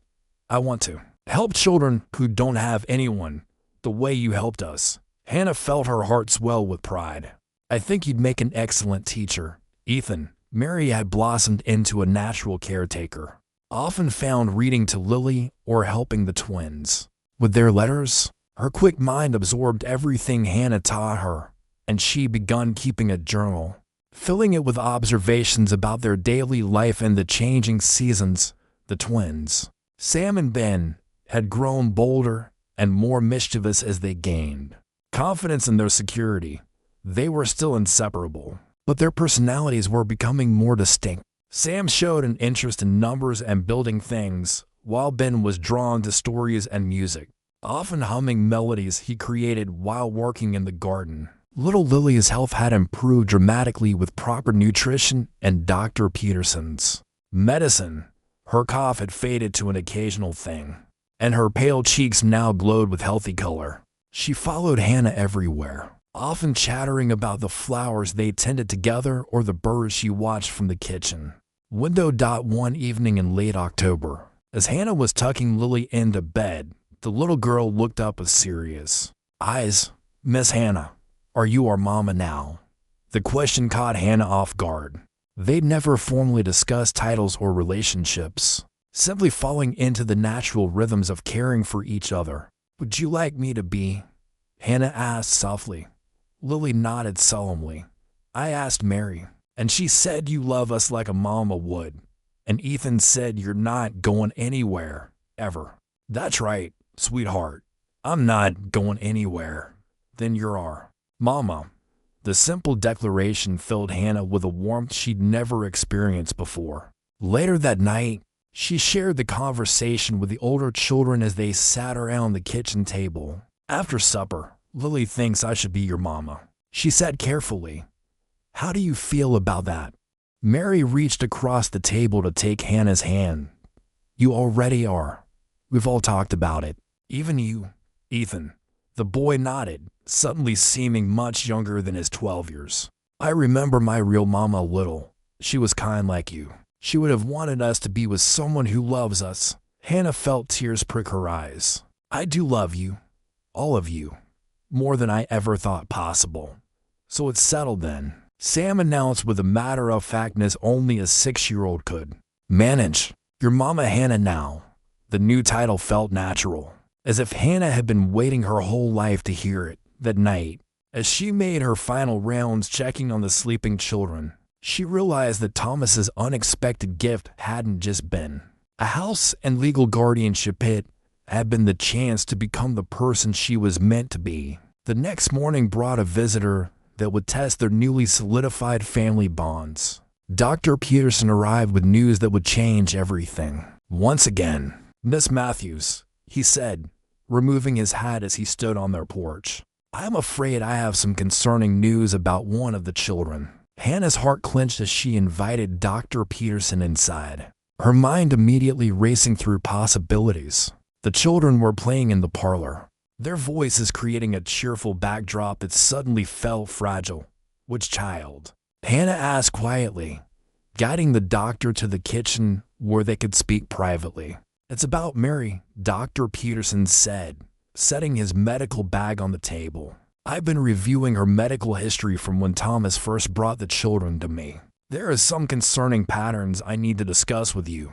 [SPEAKER 1] I want to help children who don't have anyone, the way you helped us. Hannah felt her heart swell with pride. I think you'd make an excellent teacher, Ethan. Mary had blossomed into a natural caretaker, often found reading to Lily or helping the twins with their letters. Her quick mind absorbed everything Hannah taught her, and she began keeping a journal, filling it with observations about their daily life and the changing seasons. The twins, Sam and Ben, had grown bolder and more mischievous as they gained confidence in their security. They were still inseparable, but their personalities were becoming more distinct. Sam showed an interest in numbers and building things, while Ben was drawn to stories and music, often humming melodies he created while working in the garden. Little Lily's health had improved dramatically with proper nutrition and Dr. Peterson's medicine. Her cough had faded to an occasional thing, and her pale cheeks now glowed with healthy color. She followed Hannah everywhere, often chattering about the flowers they tended together or the birds she watched from the kitchen window. One evening in late October, as Hannah was tucking Lily into bed, the little girl looked up with serious eyes. Miss Hannah, are you our mama now? The question caught Hannah off guard. They'd never formally discussed titles or relationships, simply falling into the natural rhythms of caring for each other. Would you like me to be? Hannah asked softly. Lily nodded solemnly. I asked Mary, and she said you love us like a mama would. And Ethan said you're not going anywhere, ever. That's right, sweetheart. I'm not going anywhere. Then you're our mama. The simple declaration filled Hannah with a warmth she'd never experienced before. Later that night, she shared the conversation with the older children as they sat around the kitchen table. After supper, Lily thinks I should be your mama, she said carefully. How do you feel about that? Mary reached across the table to take Hannah's hand. You already are. We've all talked about it. Even you, Ethan. The boy nodded, suddenly seeming much younger than his 12 years. I remember my real mama a little. She was kind like you. She would have wanted us to be with someone who loves us. Hannah felt tears prick her eyes. I do love you. All of you. More than I ever thought possible. So it's settled then, Sam announced with a matter-of-factness only a 6-year-old could manage. Your mama Hannah now. The new title felt natural, as if Hannah had been waiting her whole life to hear it. That night, as she made her final rounds checking on the sleeping children, she realized that Thomas's unexpected gift hadn't just been a house and legal guardianship. It had been the chance to become the person she was meant to be. The next morning brought a visitor that would test their newly solidified family bonds. Dr. Peterson arrived with news that would change everything. Once again, Miss Matthews, he said, removing his hat as he stood on their porch. I'm afraid I have some concerning news about one of the children. Hannah's heart clenched as she invited Dr. Peterson inside, her mind immediately racing through possibilities. The children were playing in the parlor, their voices creating a cheerful backdrop that suddenly felt fragile. "Which child?" Hannah asked quietly, guiding the doctor to the kitchen where they could speak privately. "It's about Mary," Dr. Peterson said, setting his medical bag on the table. "I've been reviewing her medical history from when Thomas first brought the children to me. There are some concerning patterns I need to discuss with you."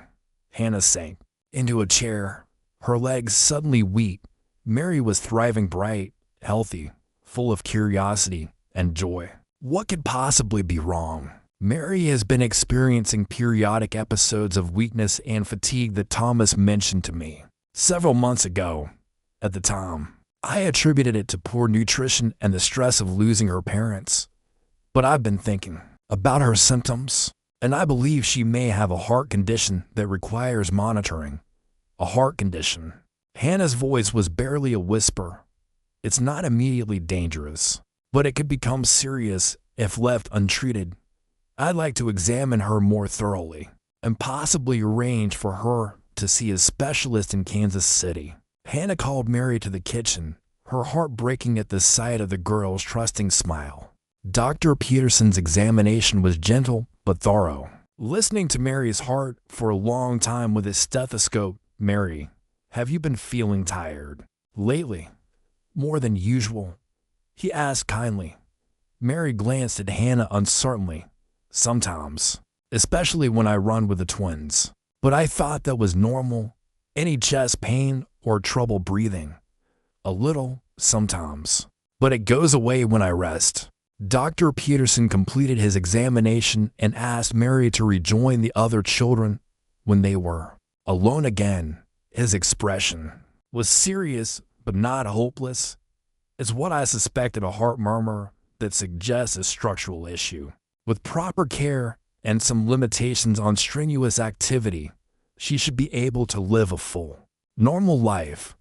[SPEAKER 1] Hannah sank into a chair, her legs suddenly weak. Mary was thriving, bright, healthy, full of curiosity and joy. What could possibly be wrong? "Mary has been experiencing periodic episodes of weakness and fatigue that Thomas mentioned to me several months ago. At the time, I attributed it to poor nutrition and the stress of losing her parents. But I've been thinking about her symptoms, and I believe she may have a heart condition that requires monitoring." A heart condition. Hannah's voice was barely a whisper. "It's not immediately dangerous, but it could become serious if left untreated. I'd like to examine her more thoroughly and possibly arrange for her to see a specialist in Kansas City." Hannah called Mary to the kitchen, her heart breaking at the sight of the girl's trusting smile. Dr. Peterson's examination was gentle but thorough. Listening to Mary's heart for a long time with his stethoscope, "Mary, have you been feeling tired lately? More than usual?" he asked kindly. Mary glanced at Hannah uncertainly. "Sometimes, especially when I run with the twins. But I thought that was normal. Any chest pain or trouble breathing?" "A little, sometimes. But it goes away when I rest." Dr. Peterson completed his examination and asked Mary to rejoin the other children when they were alone again. His expression was serious but not hopeless. "It's what I suspected, a heart murmur that suggests a structural issue. With proper care and some limitations on strenuous activity, she should be able to live a full, normal life.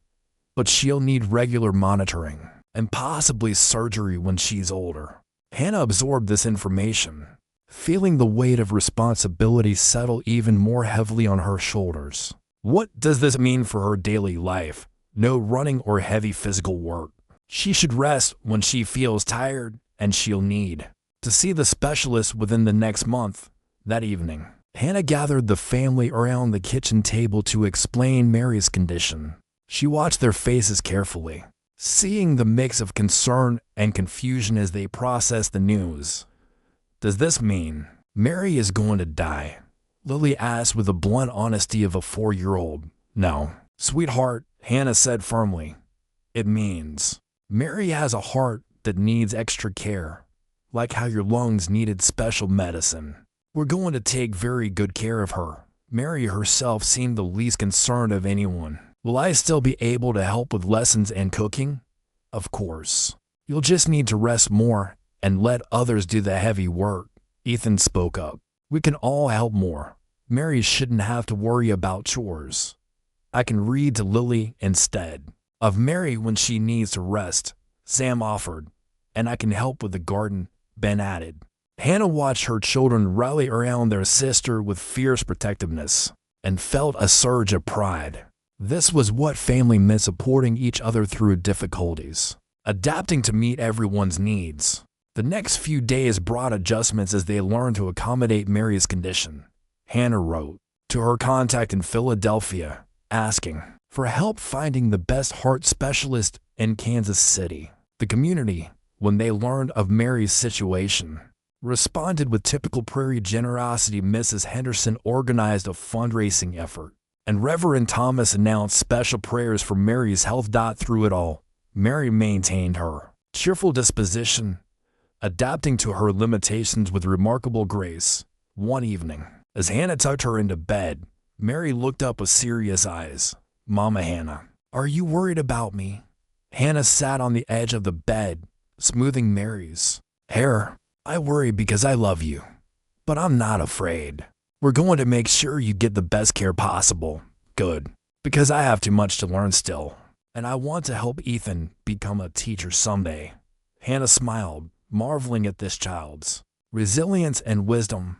[SPEAKER 1] But she'll need regular monitoring and possibly surgery when she's older." Hannah absorbed this information, feeling the weight of responsibility settle even more heavily on her shoulders. What does this mean for her daily life? No running or heavy physical work. She should rest when she feels tired, and she'll need to see the specialist within the next month. That evening, Hannah gathered the family around the kitchen table to explain Mary's condition. She watched their faces carefully, seeing the mix of concern and confusion as they processed the news. "Does this mean Mary is going to die?" Lily asked with the blunt honesty of a 4-year-old. "No, sweetheart," Hannah said firmly. "It means Mary has a heart that needs extra care, like how your lungs needed special medicine. We're going to take very good care of her." Mary herself seemed the least concerned of anyone. "Will I still be able to help with lessons and cooking?" "Of course. You'll just need to rest more and let others do the heavy work," Ethan spoke up. "We can all help more. Mary shouldn't have to worry about chores. I can read to Lily instead of Mary when she needs to rest," Sam offered. "And I can help with the garden," Ben added. Hannah watched her children rally around their sister with fierce protectiveness and felt a surge of pride. This was what family meant, supporting each other through difficulties, adapting to meet everyone's needs. The next few days brought adjustments as they learned to accommodate Mary's condition. Hannah wrote to her contact in Philadelphia, asking for help finding the best heart specialist in Kansas City. The community, when they learned of Mary's situation, responded with typical Prairie generosity. Mrs. Henderson organized a fundraising effort, and Reverend Thomas announced special prayers for Mary's health. Through it all, Mary maintained her cheerful disposition, adapting to her limitations with remarkable grace. One evening, as Hannah tucked her into bed, Mary looked up with serious eyes. "Mama Hannah, are you worried about me?" Hannah sat on the edge of the bed, smoothing Mary's hair. "I worry because I love you, but I'm not afraid. We're going to make sure you get the best care possible." "Good, because I have too much to learn still, and I want to help Ethan become a teacher someday." Hannah smiled, marveling at this child's resilience and wisdom.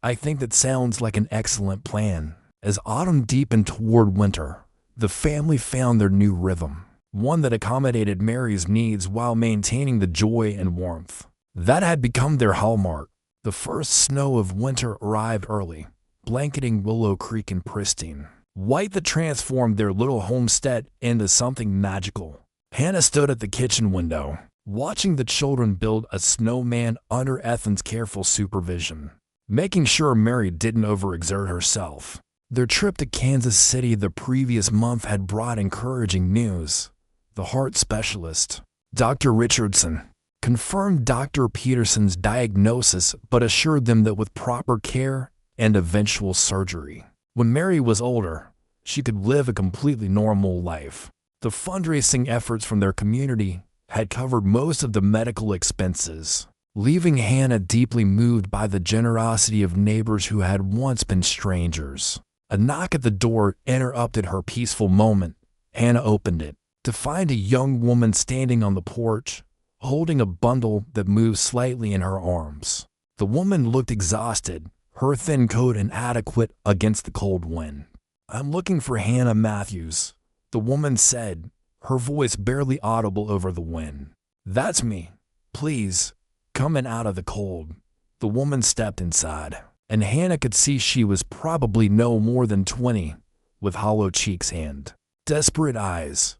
[SPEAKER 1] "I think that sounds like an excellent plan." As autumn deepened toward winter, the family found their new rhythm. one that accommodated Mary's needs while maintaining the joy and warmth that had become their hallmark. The first snow of winter arrived early, blanketing Willow Creek in pristine white that transformed their little homestead into something magical. Hannah stood at the kitchen window, watching the children build a snowman under Ethan's careful supervision, making sure Mary didn't overexert herself. Their trip to Kansas City the previous month had brought encouraging news. The heart specialist, Dr. Richardson, confirmed Dr. Peterson's diagnosis but assured them that with proper care and eventual surgery, when Mary was older, she could live a completely normal life. The fundraising efforts from their community had covered most of the medical expenses, leaving Hannah deeply moved by the generosity of neighbors who had once been strangers. A knock at the door interrupted her peaceful moment. Hannah opened it to find a young woman standing on the porch, holding a bundle that moved slightly in her arms. The woman looked exhausted, her thin coat inadequate against the cold wind. "I'm looking for Hannah Matthews," the woman said, her voice barely audible over the wind. "That's me. Please, come in out of the cold." The woman stepped inside, and Hannah could see she was probably no more than 20, with hollow cheeks and desperate eyes.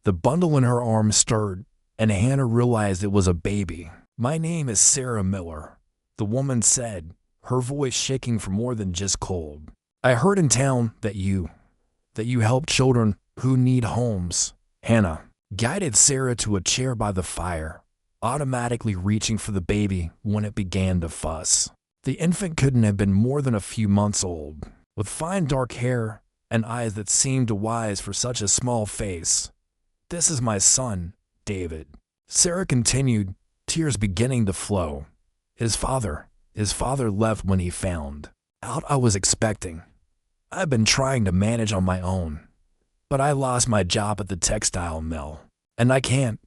[SPEAKER 1] The bundle in her arms stirred, and Hannah realized it was a baby. "My name is Sarah Miller," the woman said, her voice shaking from more than just cold. "I heard in town that you help children who need homes." Hannah guided Sarah to a chair by the fire, automatically reaching for the baby when it began to fuss. The infant couldn't have been more than a few months old, with fine dark hair and eyes that seemed wise for such a small face. "This is my son, David," Sarah continued, tears beginning to flow. His father left when he found out I was expecting. I've been trying to manage on my own, but I lost my job at the textile mill, and I can't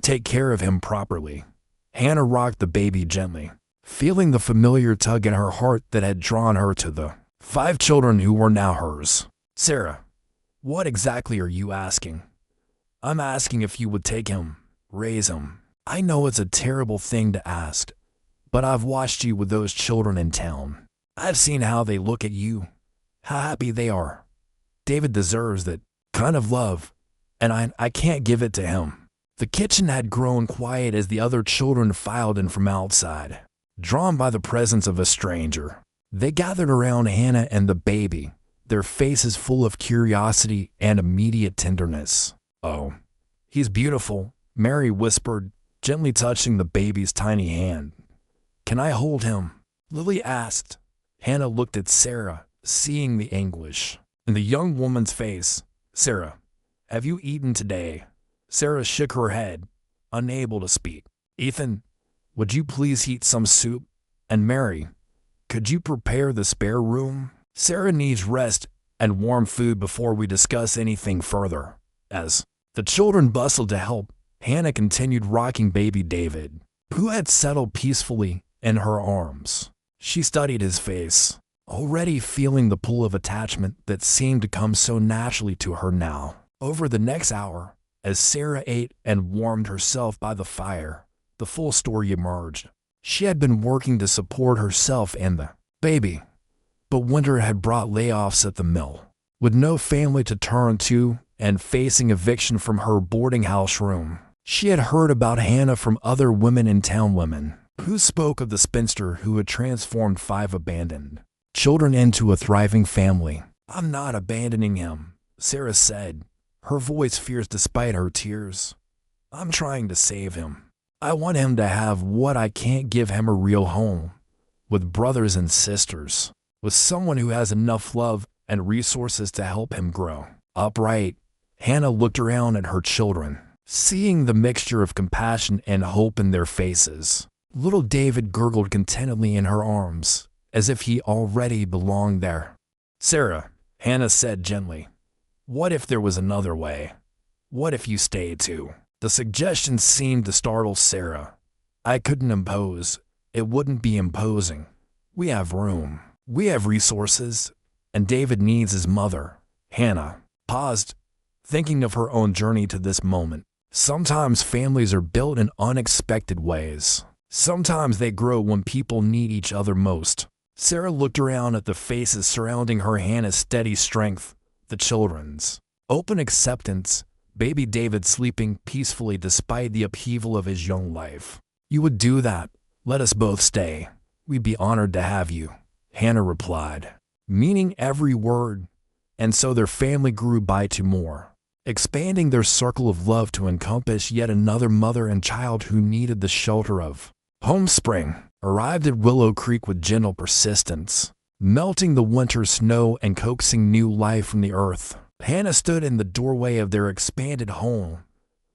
[SPEAKER 1] take care of him properly." Hannah rocked the baby gently, feeling the familiar tug in her heart that had drawn her to the 5 children who were now hers. "Sarah, what exactly are you asking?" "I'm asking if you would take him, raise him. I know it's a terrible thing to ask, but I've watched you with those children in town. I've seen how they look at you, how happy they are. David deserves that kind of love, and I can't give it to him." The kitchen had grown quiet as the other children filed in from outside, drawn by the presence of a stranger. They gathered around Hannah and the baby, their faces full of curiosity and immediate tenderness. "Oh, he's beautiful," Mary whispered, gently touching the baby's tiny hand. "Can I hold him?" Lily asked. Hannah looked at Sarah, seeing the anguish in the young woman's face. "Sarah, have you eaten today?" Sarah shook her head, unable to speak. "Ethan, would you please heat some soup? And Mary, could you prepare the spare room? Sarah needs rest and warm food before we discuss anything further." As the children bustled to help, Hannah continued rocking baby David, who had settled peacefully in her arms. She studied his face, already feeling the pull of attachment that seemed to come so naturally to her now. Over the next hour, as Sarah ate and warmed herself by the fire, the full story emerged. She had been working to support herself and the baby, but winter had brought layoffs at the mill. With no family to turn to and facing eviction from her boarding house room, she had heard about Hannah from other women in town, women who spoke of the spinster who had transformed 5 abandoned children into a thriving family. "I'm not abandoning him," Sarah said, her voice fierce despite her tears. "I'm trying to save him. I want him to have what I can't give him, a real home, with brothers and sisters, with someone who has enough love and resources to help him grow." Upright, Hannah looked around at her children, seeing the mixture of compassion and hope in their faces. Little David gurgled contentedly in her arms, as if he already belonged there. "Sarah," Hannah said gently, "what if there was another way? What if you stayed too?" The suggestion seemed to startle Sarah. "I couldn't impose. It wouldn't be imposing. We have room. We have resources. And David needs his mother." Hannah paused, thinking of her own journey to this moment. Sometimes families are built in unexpected ways. Sometimes they grow when people need each other most. Sarah looked around at the faces surrounding her, Hannah's steady strength, the children's open acceptance, baby David sleeping peacefully despite the upheaval of his young life. "You would do that. Let us both stay. We'd be honored to have you," Hannah replied, meaning every word, and so their family grew by two more, expanding their circle of love to encompass yet another mother and child who needed the shelter of home. Spring arrived at Willow Creek with gentle persistence, melting the winter snow and coaxing new life from the earth. Hannah stood in the doorway of their expanded home,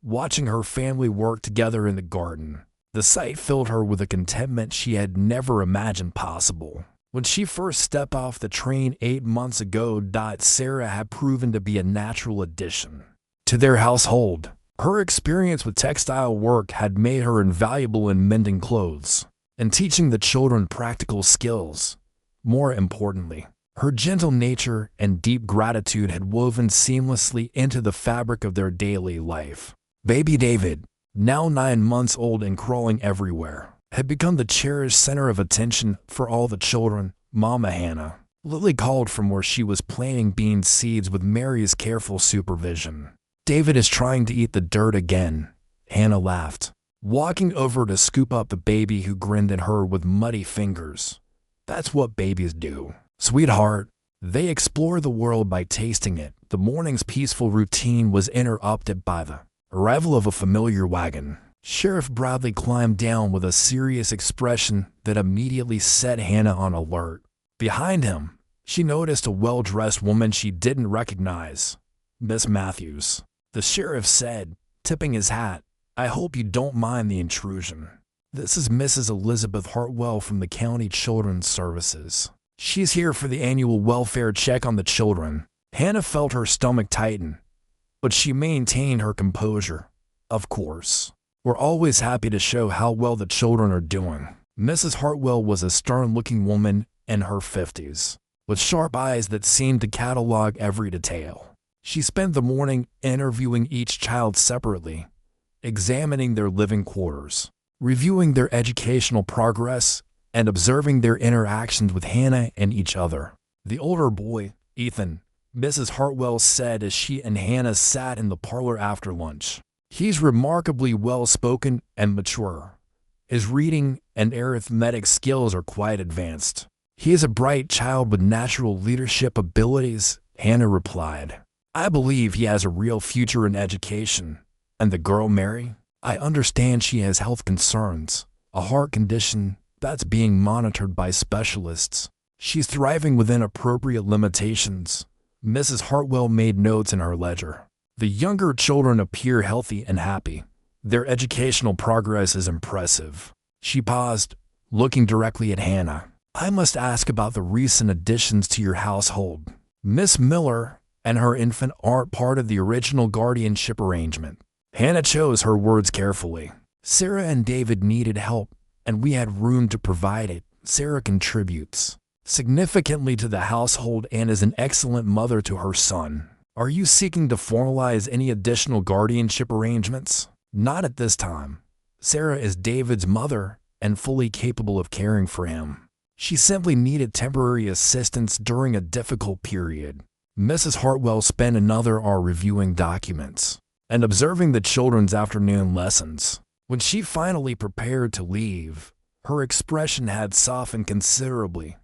[SPEAKER 1] watching her family work together in the garden. The sight filled her with a contentment she had never imagined possible. When she first stepped off the train 8 months ago, Sarah had proven to be a natural addition to their household. Her experience with textile work had made her invaluable in mending clothes and teaching the children practical skills. More importantly, her gentle nature and deep gratitude had woven seamlessly into the fabric of their daily life. Baby David, now 9 months old and crawling everywhere, had become the cherished center of attention for all the children. Mama Hannah, Lily called from where she was planting bean seeds with Mary's careful supervision. "David is trying to eat the dirt again," Hannah laughed, walking over to scoop up the baby who grinned at her with muddy fingers. "That's what babies do, sweetheart. They explore the world by tasting it." The morning's peaceful routine was interrupted by the arrival of a familiar wagon. Sheriff Bradley climbed down with a serious expression that immediately set Hannah on alert. Behind him, she noticed a well-dressed woman she didn't recognize. "Miss Matthews," the sheriff said, tipping his hat. "I hope you don't mind the intrusion. This is Mrs. Elizabeth Hartwell from the County Children's Services. She's here for the annual welfare check on the children." Hannah felt her stomach tighten, but she maintained her composure. "Of course. We're always happy to show how well the children are doing." Mrs. Hartwell was a stern-looking woman in her 50s, with sharp eyes that seemed to catalog every detail. She spent the morning interviewing each child separately, examining their living quarters, reviewing their educational progress, and observing their interactions with Hannah and each other. "The older boy, Ethan," Mrs. Hartwell said as she and Hannah sat in the parlor after lunch. "He's remarkably well-spoken and mature. His reading and arithmetic skills are quite advanced. He is a bright child with natural leadership abilities," Hannah replied. "I believe he has a real future in education." "And the girl, Mary? I understand she has health concerns, a heart condition that's being monitored by specialists. She's thriving within appropriate limitations." Mrs. Hartwell made notes in her ledger. "The younger children appear healthy and happy. Their educational progress is impressive." She paused, looking directly at Hannah. "I must ask about the recent additions to your household. Miss Miller and her infant aren't part of the original guardianship arrangement." Hannah chose her words carefully. "Sarah and David needed help, and we had room to provide it. Sarah contributes significantly to the household and is an excellent mother to her son. Are you seeking to formalize any additional guardianship arrangements?" "Not at this time. Sarah is David's mother and fully capable of caring for him. She simply needed temporary assistance during a difficult period." Mrs. Hartwell spent another hour reviewing documents and observing the children's afternoon lessons. When she finally prepared to leave, her expression had softened considerably.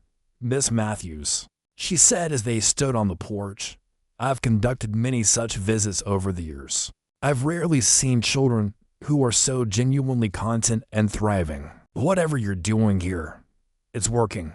[SPEAKER 1] "Miss Matthews," she said as they stood on the porch, "I've conducted many such visits over the years. I've rarely seen children who are so genuinely content and thriving. Whatever you're doing here, it's working.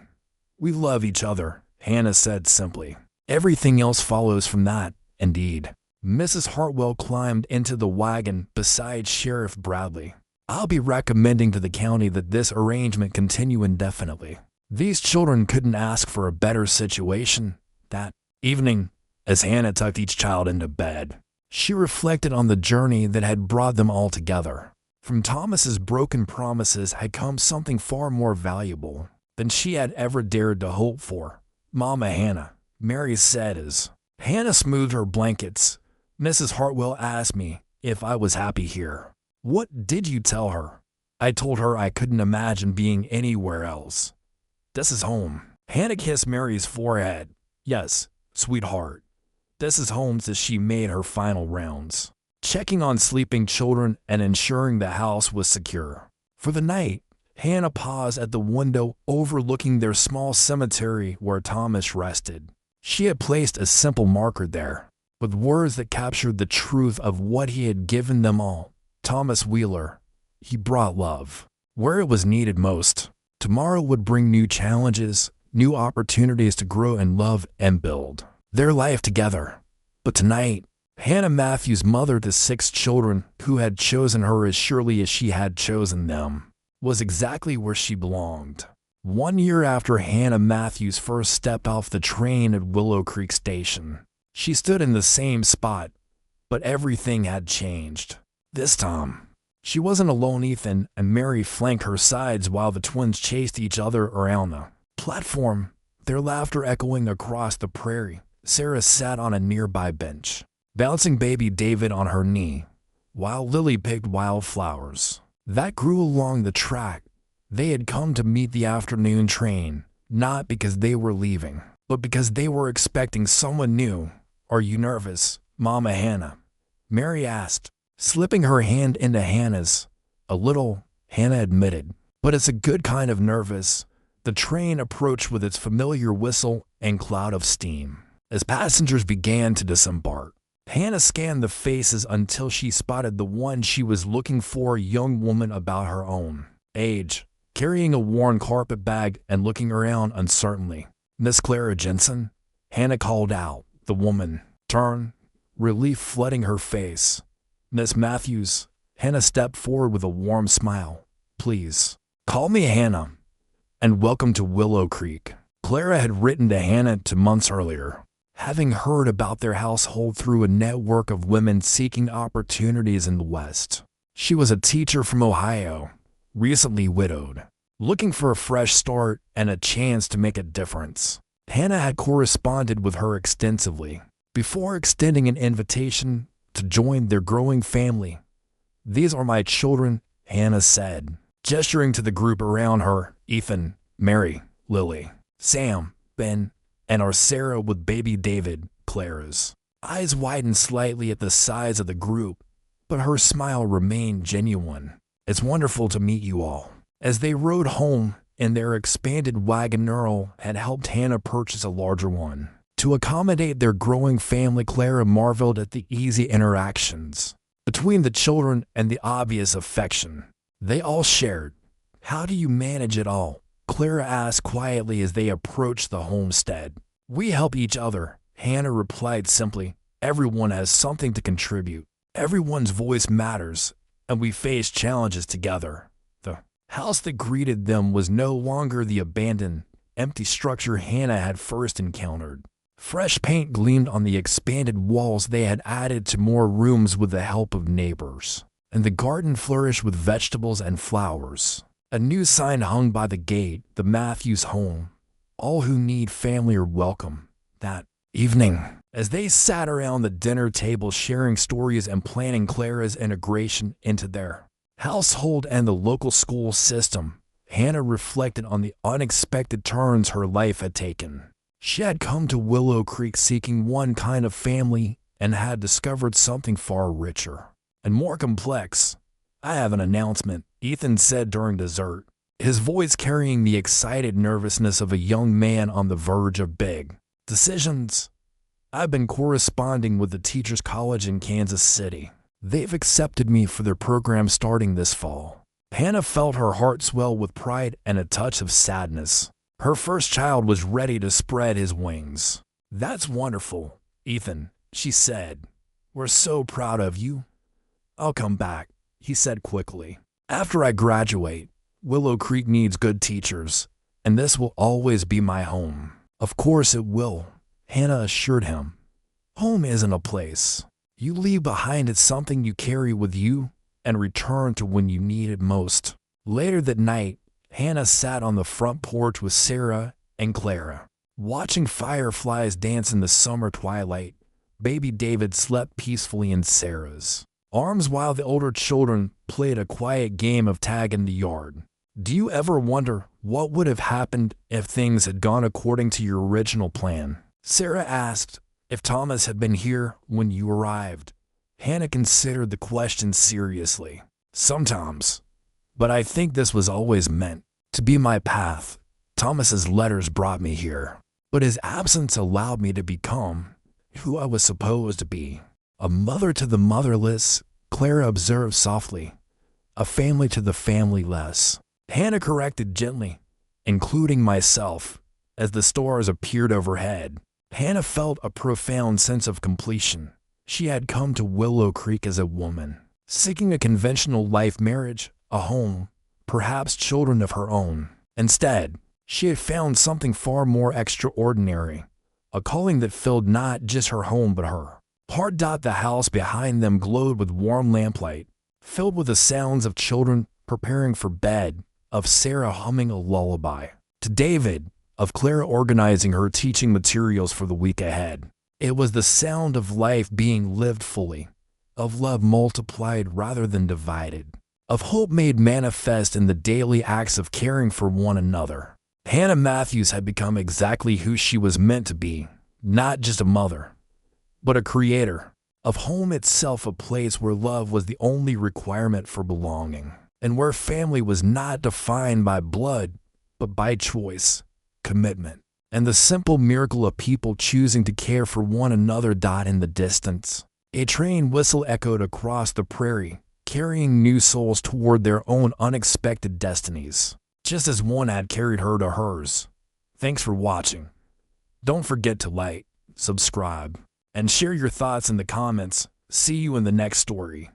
[SPEAKER 1] We love each other," Hannah said simply. "Everything else follows from that, indeed." Mrs. Hartwell climbed into the wagon beside Sheriff Bradley. "I'll be recommending to the county that this arrangement continue indefinitely. These children couldn't ask for a better situation." That evening, as Hannah tucked each child into bed, she reflected on the journey that had brought them all together. From Thomas's broken promises had come something far more valuable than she had ever dared to hope for. "Mama Hannah," Mary said as Hannah smoothed her blankets, Mrs. Hartwell asked me if I was happy here. What did you tell her? I told her I couldn't imagine being anywhere else. This is home. Hannah kissed Mary's forehead. Yes, sweetheart. This is home as she made her final rounds, checking on sleeping children and ensuring the house was secure. For the night, Hannah paused at the window overlooking their small cemetery where Thomas rested. She had placed a simple marker there, with words that captured the truth of what he had given them all. Thomas Wheeler, he brought love where it was needed most. Tomorrow would bring new challenges, new opportunities to grow and love and build their life together. But tonight, Hannah Matthews mothered the 6 children who had chosen her as surely as she had chosen them, was exactly where she belonged. 1 year after Hannah Matthews first stepped off the train at Willow Creek Station, she stood in the same spot, but everything had changed. This time, she wasn't alone. Ethan and Mary flanked her sides while the twins chased each other around the platform, their laughter echoing across the prairie. Sarah sat on a nearby bench, bouncing baby David on her knee, while Lily picked wildflowers that grew along the track. They had come to meet the afternoon train, not because they were leaving, but because they were expecting someone new. Are you nervous, Mama Hannah? Mary asked, slipping her hand into Hannah's. A little, Hannah admitted, but it's a good kind of nervous. The train approached with its familiar whistle and cloud of steam. As passengers began to disembark, Hannah scanned the faces until she spotted the one she was looking for, a young woman about her own age, carrying a worn carpet bag and looking around uncertainly. Miss Clara Jensen? Hannah called out. The woman turned, relief flooding her face. Miss Matthews? Hannah stepped forward with a warm smile. Please, call me Hannah, and welcome to Willow Creek. Clara had written to Hannah 2 months earlier, having heard about their household through a network of women seeking opportunities in the West. She was a teacher from Ohio, recently widowed, looking for a fresh start and a chance to make a difference. Hannah had corresponded with her extensively before extending an invitation to join their growing family. These are my children, Hannah said, gesturing to the group around her: Ethan, Mary, Lily, Sam, Ben, and our Sarah with baby David. Clara's eyes widened slightly at the size of the group, but her smile remained genuine. It's wonderful to meet you all. As they rode home in their expanded wagon, Earl had helped Hannah purchase a larger one. To accommodate their growing family, Clara marveled at the easy interactions between the children and the obvious affection they all shared. How do you manage it all? Clara asked quietly as they approached the homestead. We help each other, Hannah replied simply. Everyone has something to contribute. Everyone's voice matters, and we face challenges together. The house that greeted them was no longer the abandoned, empty structure Hannah had first encountered. Fresh paint gleamed on the expanded walls they had added to more rooms with the help of neighbors, and the garden flourished with vegetables and flowers. A new sign hung by the gate: the Matthews home. All who need family are welcome. That evening, as they sat around the dinner table sharing stories and planning Clara's integration into their household and the local school system, Hannah reflected on the unexpected turns her life had taken. She had come to Willow Creek seeking one kind of family and had discovered something far richer and more complex. I have an announcement, Ethan said during dessert, his voice carrying the excited nervousness of a young man on the verge of big decisions. I've been corresponding with the Teachers College in Kansas City. They've accepted me for their program starting this fall. Hannah felt her heart swell with pride and a touch of sadness. Her first child was ready to spread his wings. That's wonderful, Ethan, she said. We're so proud of you. I'll come back, he said quickly. After I graduate, Willow Creek needs good teachers, and this will always be my home. Of course it will, Hannah assured him. Home isn't a place you leave behind, it's something you carry with you and return to when you need it most. Later that night, Hannah sat on the front porch with Sarah and Clara, watching fireflies dance in the summer twilight. Baby David slept peacefully in Sarah's arms while the older children played a quiet game of tag in the yard. Do you ever wonder what would have happened if things had gone according to your original plan? Sarah asked if Thomas had been here when you arrived. Hannah considered the question seriously. Sometimes, but I think this was always meant to be my path. Thomas's letters brought me here, but his absence allowed me to become who I was supposed to be. A mother to the motherless, Clara observed softly. A family to the familyless. Hannah corrected gently, including myself, as the stars appeared overhead. Hannah felt a profound sense of completion. She had come to Willow Creek as a woman, seeking a conventional life, marriage, a home, perhaps children of her own. Instead, she had found something far more extraordinary, a calling that filled not just her home but her heart. The house behind them glowed with warm lamplight, filled with the sounds of children preparing for bed, of Sarah humming a lullaby, to David, of Clara organizing her teaching materials for the week ahead. It was the sound of life being lived fully, of love multiplied rather than divided, of hope made manifest in the daily acts of caring for one another. Hannah Matthews had become exactly who she was meant to be, not just a mother, but a creator of home itself, a place where love was the only requirement for belonging, and where family was not defined by blood, but by choice, commitment, and the simple miracle of people choosing to care for one another. In the distance, a train whistle echoed across the prairie, carrying new souls toward their own unexpected destinies, just as one had carried her to hers. Thanks for watching. Don't forget to like, subscribe, and share your thoughts in the comments. See you in the next story.